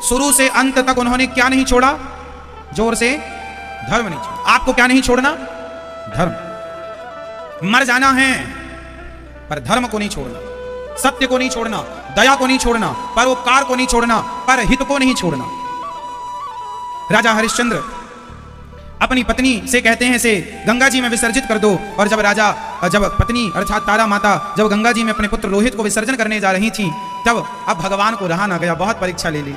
A: शुरू से अंत तक उन्होंने क्या नहीं छोड़ा? जोर से, धर्म नहीं छोड़ा। आपको क्या नहीं छोड़ना? धर्म। मर जाना है पर धर्म को नहीं छोड़ना, सत्य को नहीं छोड़ना, दया को नहीं छोड़ना, परोपकार को नहीं छोड़ना, पर हित को नहीं छोड़ना। राजा हरिश्चंद्र अपनी पत्नी से कहते हैं, इसे गंगा जी में विसर्जित कर दो। और जब पत्नी अर्थात तारा माता जब गंगा जी में अपने पुत्र रोहित को विसर्जन करने जा रही थी, तब अब भगवान को रहा ना गया, बहुत परीक्षा ले ली।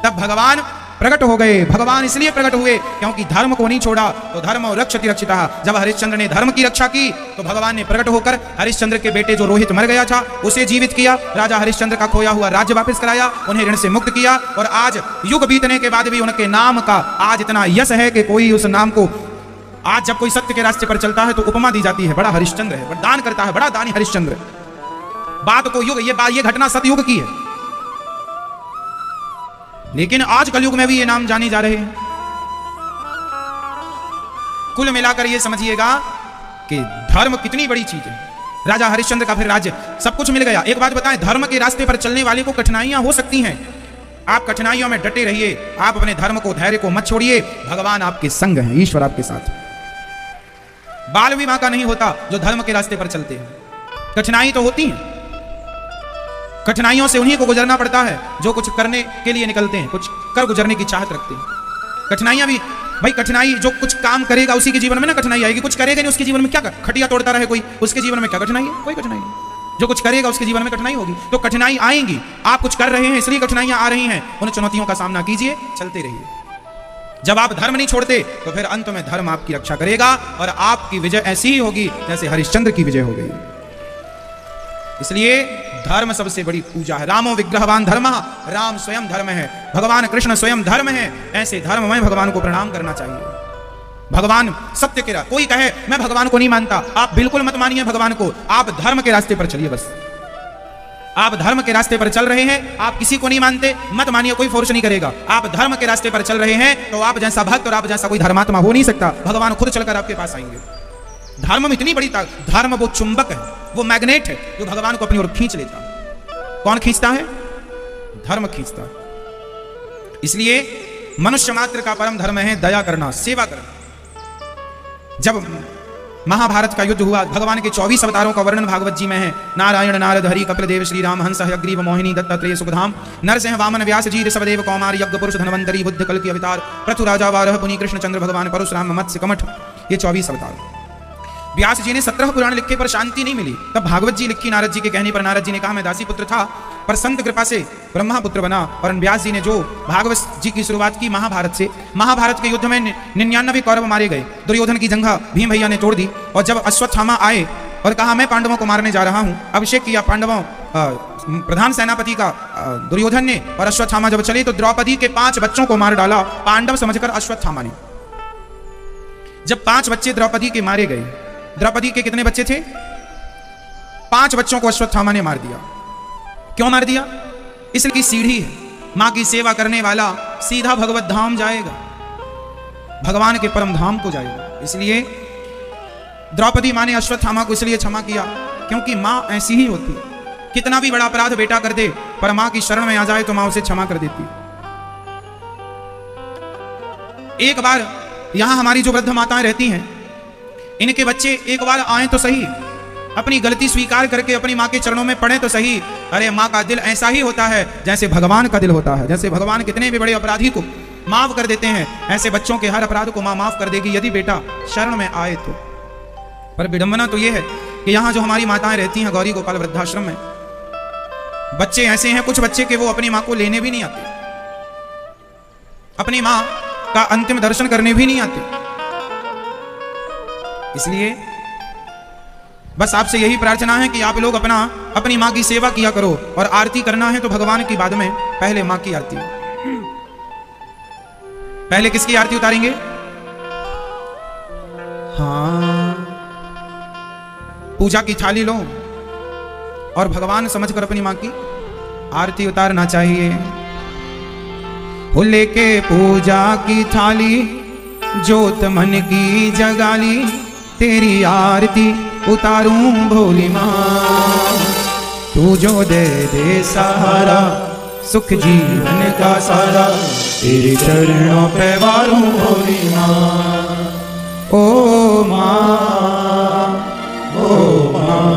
A: तब भगवान प्रकट हो गए। भगवान इसलिए प्रकट हुए क्योंकि धर्म को नहीं छोड़ा। तो धर्म रक्षति रक्षिता। जब हरिश्चंद्र ने धर्म की रक्षा की तो भगवान ने प्रकट होकर हरिश्चंद्र के बेटे जो रोहित मर गया था उसे जीवित किया, राजा हरिश्चंद्र का खोया हुआ राज्य वापस कराया, उन्हें ऋण से मुक्त किया। और आज युग बीतने के बाद भी उनके नाम का आज इतना यश है कि कोई उस नाम को, आज जब कोई सत्य के रास्ते पर चलता है तो उपमा दी जाती है, बड़ा हरिश्चंद्र है, दान करता है, बड़ा दानी हरिश्चंद्र। बात को युग, ये घटना सतयुग की है। लेकिन आज कलयुग में भी ये नाम जाने जा रहे हैं। कुल मिलाकर ये समझिएगा कि धर्म कितनी बड़ी चीज है। राजा हरिश्चंद्र का फिर राज्य, सब कुछ मिल गया। एक बात बताएं, धर्म के रास्ते पर चलने वाले को कठिनाइयां हो सकती हैं। आप कठिनाइयों में डटे रहिए, आप अपने धर्म को, धैर्य को मत छोड़िए। भगवान आपके संग हैं, ईश्वर आपके साथ। बाल विवाह का नहीं होता जो धर्म के रास्ते पर चलते हैं। कठिनाई तो होती है, कठिनाइयों से उन्हीं को गुजरना पड़ता है जो कुछ करने के लिए निकलते हैं, कुछ कर गुजरने की चाहत रखते हैं। कठिनाइयां भी भाई, कठिनाई जो कुछ काम करेगा उसी के जीवन में ना कठिनाई आएगी। कुछ करेगा नहीं उसके जीवन में क्या, खटिया तोड़ता रहे कोई, उसके जीवन में क्या कठिनाई है? कोई कठिनाई नहीं। जो कुछ करेगा उसके जीवन में कठिनाई होगी। तो कठिनाई आएंगी, आप कुछ कर रहे हैं इसलिए कठिनाइयां आ रही हैं, उन चुनौतियों का सामना कीजिए, चलते रहिए। जब आप धर्म नहीं छोड़ते तो फिर अंत में धर्म आपकी रक्षा करेगा और आपकी विजय ऐसी ही होगी जैसे हरिश्चंद्र की विजय हो गई। इसलिए धर्म सबसे बड़ी पूजा है। रामो विग्रहवान धर्म, राम स्वयं धर्म है, भगवान कृष्ण स्वयं धर्म है। ऐसे धर्म में भगवान को प्रणाम करना चाहिए। भगवान सत्य के, कोई कहे मैं भगवान को नहीं मानता, आप बिल्कुल मत मानिए भगवान को, आप धर्म के रास्ते पर चलिए। बस आप धर्म के रास्ते पर चल रहे हैं, आप किसी को नहीं मानते, मत मानिए, कोई फोर्स नहीं करेगा। आप धर्म के रास्ते पर चल रहे हैं तो आप जैसा भक्त और आप जैसा कोई धर्मात्मा हो नहीं सकता। भगवान खुद चलकर आपके पास आएंगे। धर्म में इतनी बड़ी ताकत, धर्म वो चुंबक है, वो मैग्नेट है जो भगवान को अपनी ओर खींच लेता है। कौन खींचता है? धर्म खींचता है। इसलिए मनुष्य मात्र का परम धर्म है दया करना, सेवा करना। जब महाभारत का युद्ध हुआ, भगवान के 24 अवतारों का वर्णन भागवत जी में है। नारायण, नारद, हरि, कपिल देव, श्री राम, हंस, हयग्रीव, मोहिनी, दत्तात्रेय, सुखधाम, नरसिंह, वामन, व्यास जी, ऋषभदेव, कौमार, यज्ञ पुरुष, धन्वंतरी, बुद्ध, कल्कि अवतार, पृथु राजा, वारह, पुनि, कृष्ण चंद्र, भगवान परशुराम, मत्स्य, कमठ, ये 24 अवतार। व्यास जी ने 17 पुराण लिखे पर शांति नहीं मिली, तब भागवत जी लिखी नारद जी के कहने पर। नारद जी ने कहा मैं दासी पुत्र था पर संत कृपा से ब्रह्मा पुत्र बना। और व्यास जी ने जो भागवत जी की शुरुआत की महाभारत से, महाभारत के युद्ध में 99 कौरव मारे गए, दुर्योधन की जंघा भीम भैया ने तोड़ दी। और जब अश्वत्थामा आए और कहा मैं पांडवों को मारने जा रहा हूं, अभिषेक किया पांडवों प्रधान सेनापति का दुर्योधन ने, और अश्वत्थामा जब चले तो द्रौपदी के 5 बच्चों को मार डाला पांडव समझकर अश्वत्थामा ने। जब 5 बच्चे द्रौपदी के मारे गए, द्रौपदी के कितने बच्चे थे? 5 बच्चों को अश्वत्थामा ने मार दिया। क्यों मार दिया? इसलिए की सीढ़ी है, माँ की सेवा करने वाला सीधा भगवत धाम जाएगा, भगवान के परम धाम को जाएगा। इसलिए द्रौपदी माँ ने अश्वत्थामा को इसलिए क्षमा किया क्योंकि माँ ऐसी ही होती है। कितना भी बड़ा अपराध बेटा कर दे पर माँ की शरण में आ जाए तो माँ उसे क्षमा कर देती। एक बार यहां हमारी जो वृद्ध माताएं रहती हैं, इनके बच्चे एक बार आए तो सही, अपनी गलती स्वीकार करके अपनी माँ के चरणों में पड़े तो सही। अरे माँ का दिल ऐसा ही होता है जैसे भगवान का दिल होता है। जैसे भगवान कितने भी बड़े अपराधी को माफ कर देते हैं, ऐसे बच्चों के हर अपराध को माँ माफ कर देगी यदि बेटा शरण में आए तो। पर विडंबना तो यह है कि यहाँ जो हमारी माताएं रहती हैं गौरी गोपाल वृद्धाश्रम में, बच्चे ऐसे हैं कुछ बच्चे के वो अपनी माँ को लेने भी नहीं आते, अपनी माँ का अंतिम दर्शन करने भी नहीं आते। इसलिए बस आपसे यही प्रार्थना है कि आप लोग अपनी माँ की सेवा किया करो, और आरती करना है तो भगवान की बाद में पहले माँ की आरती। पहले किसकी आरती उतारेंगे? हाँ, पूजा की थाली लो और भगवान समझकर अपनी माँ की आरती उतारना चाहिए। हो लेके पूजा की थाली, जोत मन की जगाली, तेरी आरती उतारूं भोली माँ। तू जो दे दे सहारा, सुख जीवन का सारा, तेरे चरणों पे वारूं भोली माँ। ओ माँ, ओ माँ,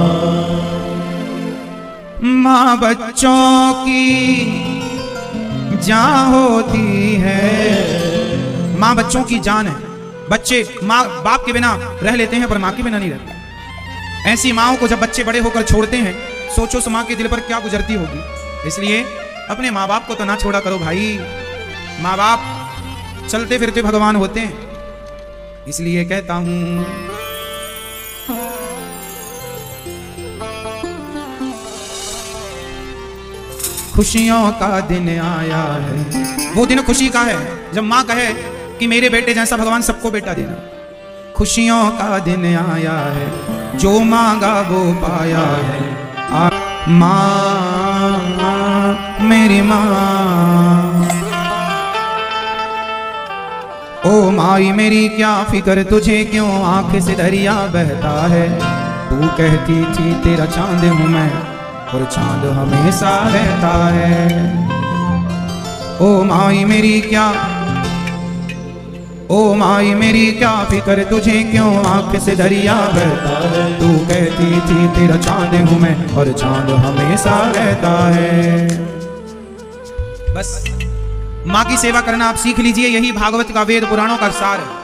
A: माँ बच्चों की जान होती है। माँ बच्चों की जान है। बच्चे माँ बाप के बिना रह लेते हैं पर माँ के बिना नहीं रहते। ऐसी माँओं को जब बच्चे बड़े होकर छोड़ते हैं, सोचो उस माँ के दिल पर क्या गुजरती होगी। इसलिए अपने माँ बाप को तो ना छोड़ा करो भाई। माँ बाप चलते फिरते भगवान होते हैं। इसलिए कहता हूं खुशियों का दिन आया है। वो दिन खुशी का है जब माँ कहे कि मेरे बेटे जैसा भगवान सबको बेटा देना। खुशियों का दिन आया है, जो मांगा वो पाया है। माँ मेरी माँ, ओ माई मेरी क्या फिक्र तुझे क्यों आंख से दरिया बहता है। तू कहती थी तेरा चांद हूं मैं और चांद हमेशा रहता है। ओ माई मेरी क्या, ओ माई मेरी क्या फिक्र तुझे क्यों आंख से दरिया बहता है। तू कहती थी तेरा चांद हूं मैं और चांद हमेशा रहता है। बस माँ की सेवा करना आप सीख लीजिए, यही भागवत का वेद पुराणों का सार है।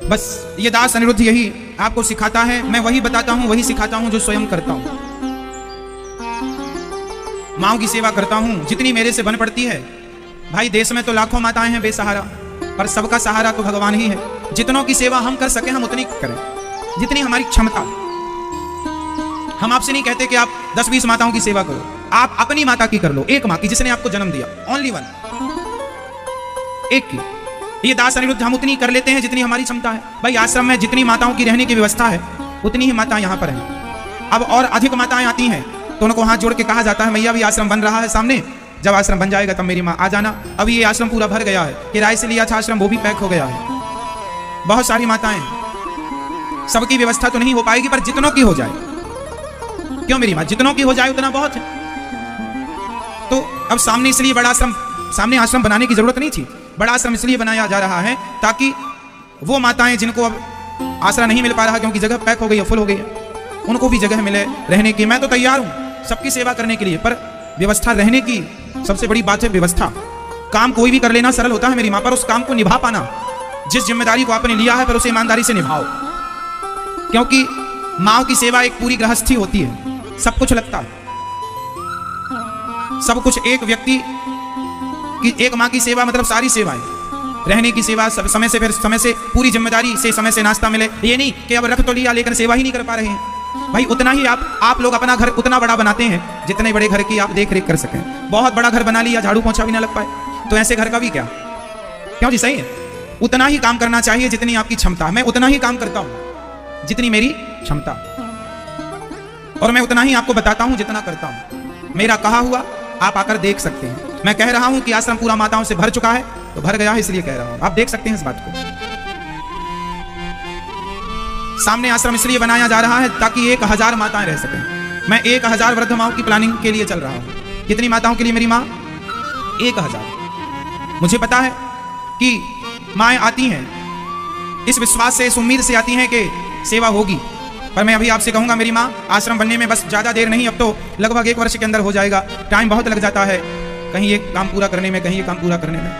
A: बस ये दास अनिरुद्ध यही आपको सिखाता है। मैं वही बताता हूं, वही सिखाता हूं जो स्वयं करता हूं। माँ की सेवा करता हूं जितनी मेरे से बन पड़ती है। भाई देश में तो लाखों माताएं हैं बेसहारा, पर सबका सहारा तो भगवान ही है। जितनों की सेवा हम कर सके हम उतनी करें, जितनी हमारी क्षमता। हम आपसे नहीं कहते कि आप 10-20 माताओं की सेवा करो, आप अपनी माता की कर लो। एक माँ की जिसने आपको जन्म दिया, ओनली वन, एक की। ये दास अनिरुद्ध हम उतनी कर लेते हैं जितनी हमारी क्षमता है। भाई आश्रम में जितनी माताओं की रहने की व्यवस्था है उतनी ही माताएं यहाँ पर हैं। अब और अधिक माताएं आती हैं तो उनको हाथ जोड़ के कहा जाता है मैया भी आश्रम बन रहा है सामने, जब आश्रम बन जाएगा तब मेरी माँ आ जाना। अभी ये आश्रम पूरा भर गया है, किराए से लिया था आश्रम वो भी पैक हो गया है। बहुत सारी माताएं, सबकी व्यवस्था तो नहीं हो पाएगी पर जितनों की हो जाए। क्यों मेरी माँ, जितनों की हो जाए उतना बहुत है। तो अब सामने इसलिए बड़ा आश्रम, सामने आश्रम बनाने की जरूरत नहीं थी। बड़ा आश्रम इसलिए बनाया जा रहा है ताकि वो माताएं जिनको अब आसरा नहीं मिल पा रहा क्योंकि जगह पैक हो गई है, फुल हो गई है, उनको भी जगह मिले रहने की। मैं तो तैयार हूं सबकी सेवा करने के लिए, पर व्यवस्था रहने की सबसे बड़ी बात है व्यवस्था। काम कोई भी कर लेना सरल होता है मेरी माँ, पर उस काम को निभा पाना, जिस जिम्मेदारी को आपने लिया है पर उसे ईमानदारी से निभाओ। क्योंकि माँ की सेवा एक पूरी गृहस्थी होती है, सब कुछ लगता है, सब कुछ। एक व्यक्ति की, एक माँ की सेवा मतलब सारी सेवाएं, रहने की सेवा, सब समय से, फिर समय से पूरी जिम्मेदारी से समय से नाश्ता मिले। ये नहीं कि अब रख तो लिया लेकिन सेवा ही नहीं कर पा रहे हैं। भाई उतना ही आप लोग अपना घर उतना बड़ा बनाते हैं जितने बड़े घर की आप देख रेख कर सकें। बहुत बड़ा घर बना लिया, झाड़ू पोछा भी ना लग पाए, तो ऐसे घर का भी क्या। क्यों जी, सही है। उतना ही काम करना चाहिए जितनी आपकी क्षमता है। मैं उतना ही काम करता हूं, जितनी मेरी क्षमता, और मैं उतना ही आपको बताता हूं जितना करता हूं। मेरा कहा हुआ आप आकर देख सकते हैं। मैं कह रहा हूं कि आश्रम पूरा माताओं से भर चुका है, तो भर गया है इसलिए कह रहा हूं, आप देख सकते हैं इस बात को। सामने आश्रम इसलिए बनाया जा रहा है ताकि 1000 माताएं रह सकें। मैं 1000 वृद्ध माओं की प्लानिंग के लिए चल रहा हूं। कितनी माताओं के लिए मेरी माँ? 1000। मुझे पता है कि माएँ आती हैं इस विश्वास से, इस उम्मीद से आती हैं कि सेवा होगी, पर मैं अभी आपसे कहूंगा मेरी माँ, आश्रम बनने में बस ज़्यादा देर नहीं, अब तो लगभग 1 वर्ष के अंदर हो जाएगा। टाइम बहुत लग जाता है, कहीं ये काम पूरा करने में, कहीं ये काम पूरा करने में।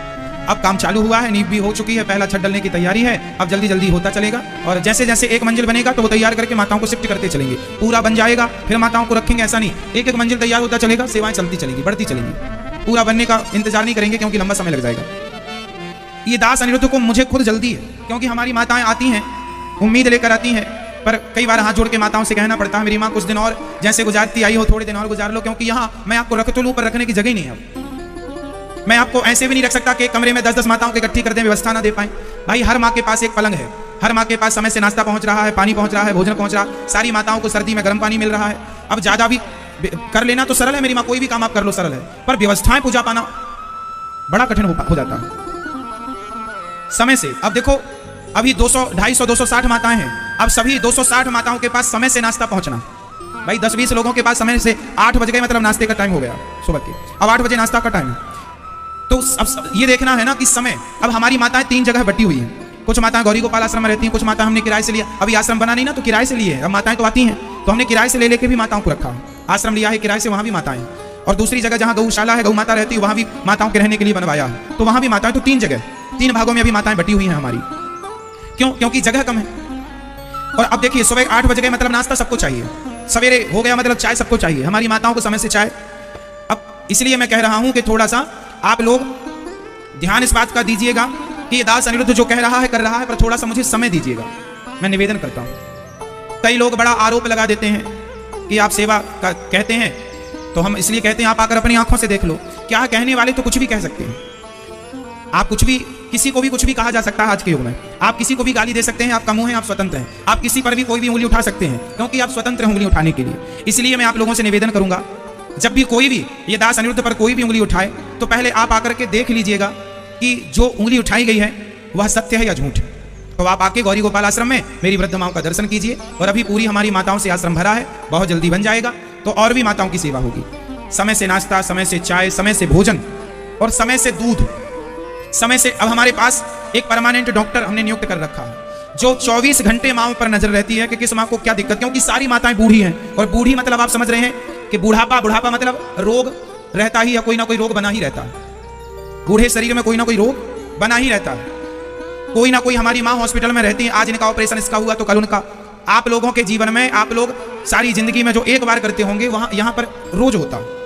A: अब काम चालू हुआ है, नींव भी हो चुकी है, पहला छत डलने की तैयारी है, अब जल्दी जल्दी होता चलेगा। और जैसे जैसे एक मंजिल बनेगा तो वो तैयार करके माताओं को शिफ्ट करते चलेंगे। पूरा बन जाएगा फिर माताओं को रखेंगे, ऐसा नहीं, एक एक मंजिल तैयार होता चलेगा, सेवाएं चलती चलेंगी, बढ़ती चलेंगी। पूरा बनने का इंतजार नहीं करेंगे क्योंकि लंबा समय लग जाएगा। ये दास अनिरुद्ध को मुझे खुद जल्दी है, क्योंकि हमारी माताएं आती हैं, उम्मीद लेकर आती हैं, पर कई बार हाथ जोड़ के माताओं से कहना पड़ता है, मेरी माँ कुछ दिन और जैसे गुजारती आई हो, थोड़े दिन और गुजार लो, क्योंकि यहाँ मैं आपको रख तो लूँ पर रखने की जगह ही नहीं है। मैं आपको ऐसे भी नहीं रख सकता कि कमरे में 10-10 माताओं को इकट्ठी कर दें, व्यवस्था ना दे पाए। भाई हर माँ के पास एक पलंग है, हर माँ के पास समय से नाश्ता पहुंच रहा है, पानी पहुंच रहा है, भोजन पहुंच रहा है। सारी माताओं को सर्दी में गर्म पानी मिल रहा है। अब ज्यादा भी कर लेना तो सरल है मेरी माँ, कोई भी काम आप कर लो सरल है, पर व्यवस्थाएं पूजा पाना बड़ा कठिन हो जाता है समय से। अब देखो अभी 200, 250, 260 माताएं हैं, अब सभी 260 माताओं के पास समय से नाश्ता पहुंचना। भाई 10-20 लोगों के पास समय से 8 बज गए, मतलब नाश्ते का टाइम हो गया सुबह के, अब 8 बजे नाश्ता का टाइम है। तो अब ये देखना है ना कि समय, अब हमारी माताएं 3 जगह बटी हुई हैं। कुछ माताएं गौरी गोपाल आश्रम में रहती हैं, कुछ माताएं हमने किराए से लिया, अभी आश्रम बना नहीं ना तो किराए से लिए। अब माताएं तो आती हैं तो हमने किराए से ले लेके भी माताओं को रखा है। आश्रम लिया है किराए से, वहां भी माताएं, और दूसरी जगह जहां गौशाला है, गौ माता रहती है, वहां भी माताओं के रहने के लिए बनवाया है, तो वहां भी माताएं। तो 3 जगह, 3 भागों में अभी माताएं बटी हुई हैं हमारी। क्यों? क्योंकि जगह कम है। और अब देखिए सुबह 8 बज गए, मतलब नाश्ता सबको चाहिए, सवेरे हो गया मतलब चाय सबको चाहिए, हमारी माताओं को समय से चाय। अब इसलिए मैं कह रहा हूं कि थोड़ा सा आप लोग ध्यान इस बात का दीजिएगा कि ये दास अनिरुद्ध जो कह रहा है कर रहा है, पर थोड़ा सा मुझे समय दीजिएगा, मैं निवेदन करता हूं। कई लोग बड़ा आरोप लगा देते हैं कि आप सेवा का कहते हैं, तो हम इसलिए कहते हैं आप आकर अपनी आंखों से देख लो। क्या कहने वाले तो कुछ भी कह सकते हैं, आप कुछ भी, किसी को भी कुछ भी कहा जा सकता है आज के युग में। आप किसी को भी गाली दे सकते हैं, आपका मुंह है, आप स्वतंत्र हैं। आप किसी पर भी कोई भी उंगली उठा सकते हैं, क्योंकि आप स्वतंत्र हैं उंगली उठाने के लिए। इसलिए मैं आप लोगों से निवेदन करूंगा, जब भी कोई भी ये दास अनिरुद्ध पर कोई भी उंगली उठाए, तो पहले आप आकर के देख लीजिएगा कि जो उंगली उठाई गई है वह सत्य है या झूठ है। तो आप आके गौरी गोपाल आश्रम में मेरी वृद्ध माओं का दर्शन कीजिए। और अभी पूरी हमारी माताओं से आश्रम भरा है, बहुत जल्दी बन जाएगा, तो और भी माताओं की सेवा होगी। समय से नाश्ता, समय से चाय, समय से भोजन और समय से दूध, समय से। अब हमारे पास एक परमानेंट डॉक्टर हमने नियुक्त कर रखा है, जो 24 घंटे माओं पर नजर रहती है कि किस माँ को क्या दिक्कत, क्योंकि सारी माताएं बूढ़ी हैं। और बूढ़ी मतलब आप समझ रहे हैं कि बुढ़ापा, बुढ़ापा मतलब रोग रहता ही, या कोई ना कोई रोग बना ही रहता है। बूढ़े शरीर में कोई ना कोई रोग बना ही रहता है। कोई ना कोई, हमारी माँ हॉस्पिटल में रहती है, आज इनका ऑपरेशन इसका हुआ तो कल उनका। आप लोगों के जीवन में, आप लोग सारी जिंदगी में जो एक बार करते होंगे, वहां यहाँ पर रोज होता है।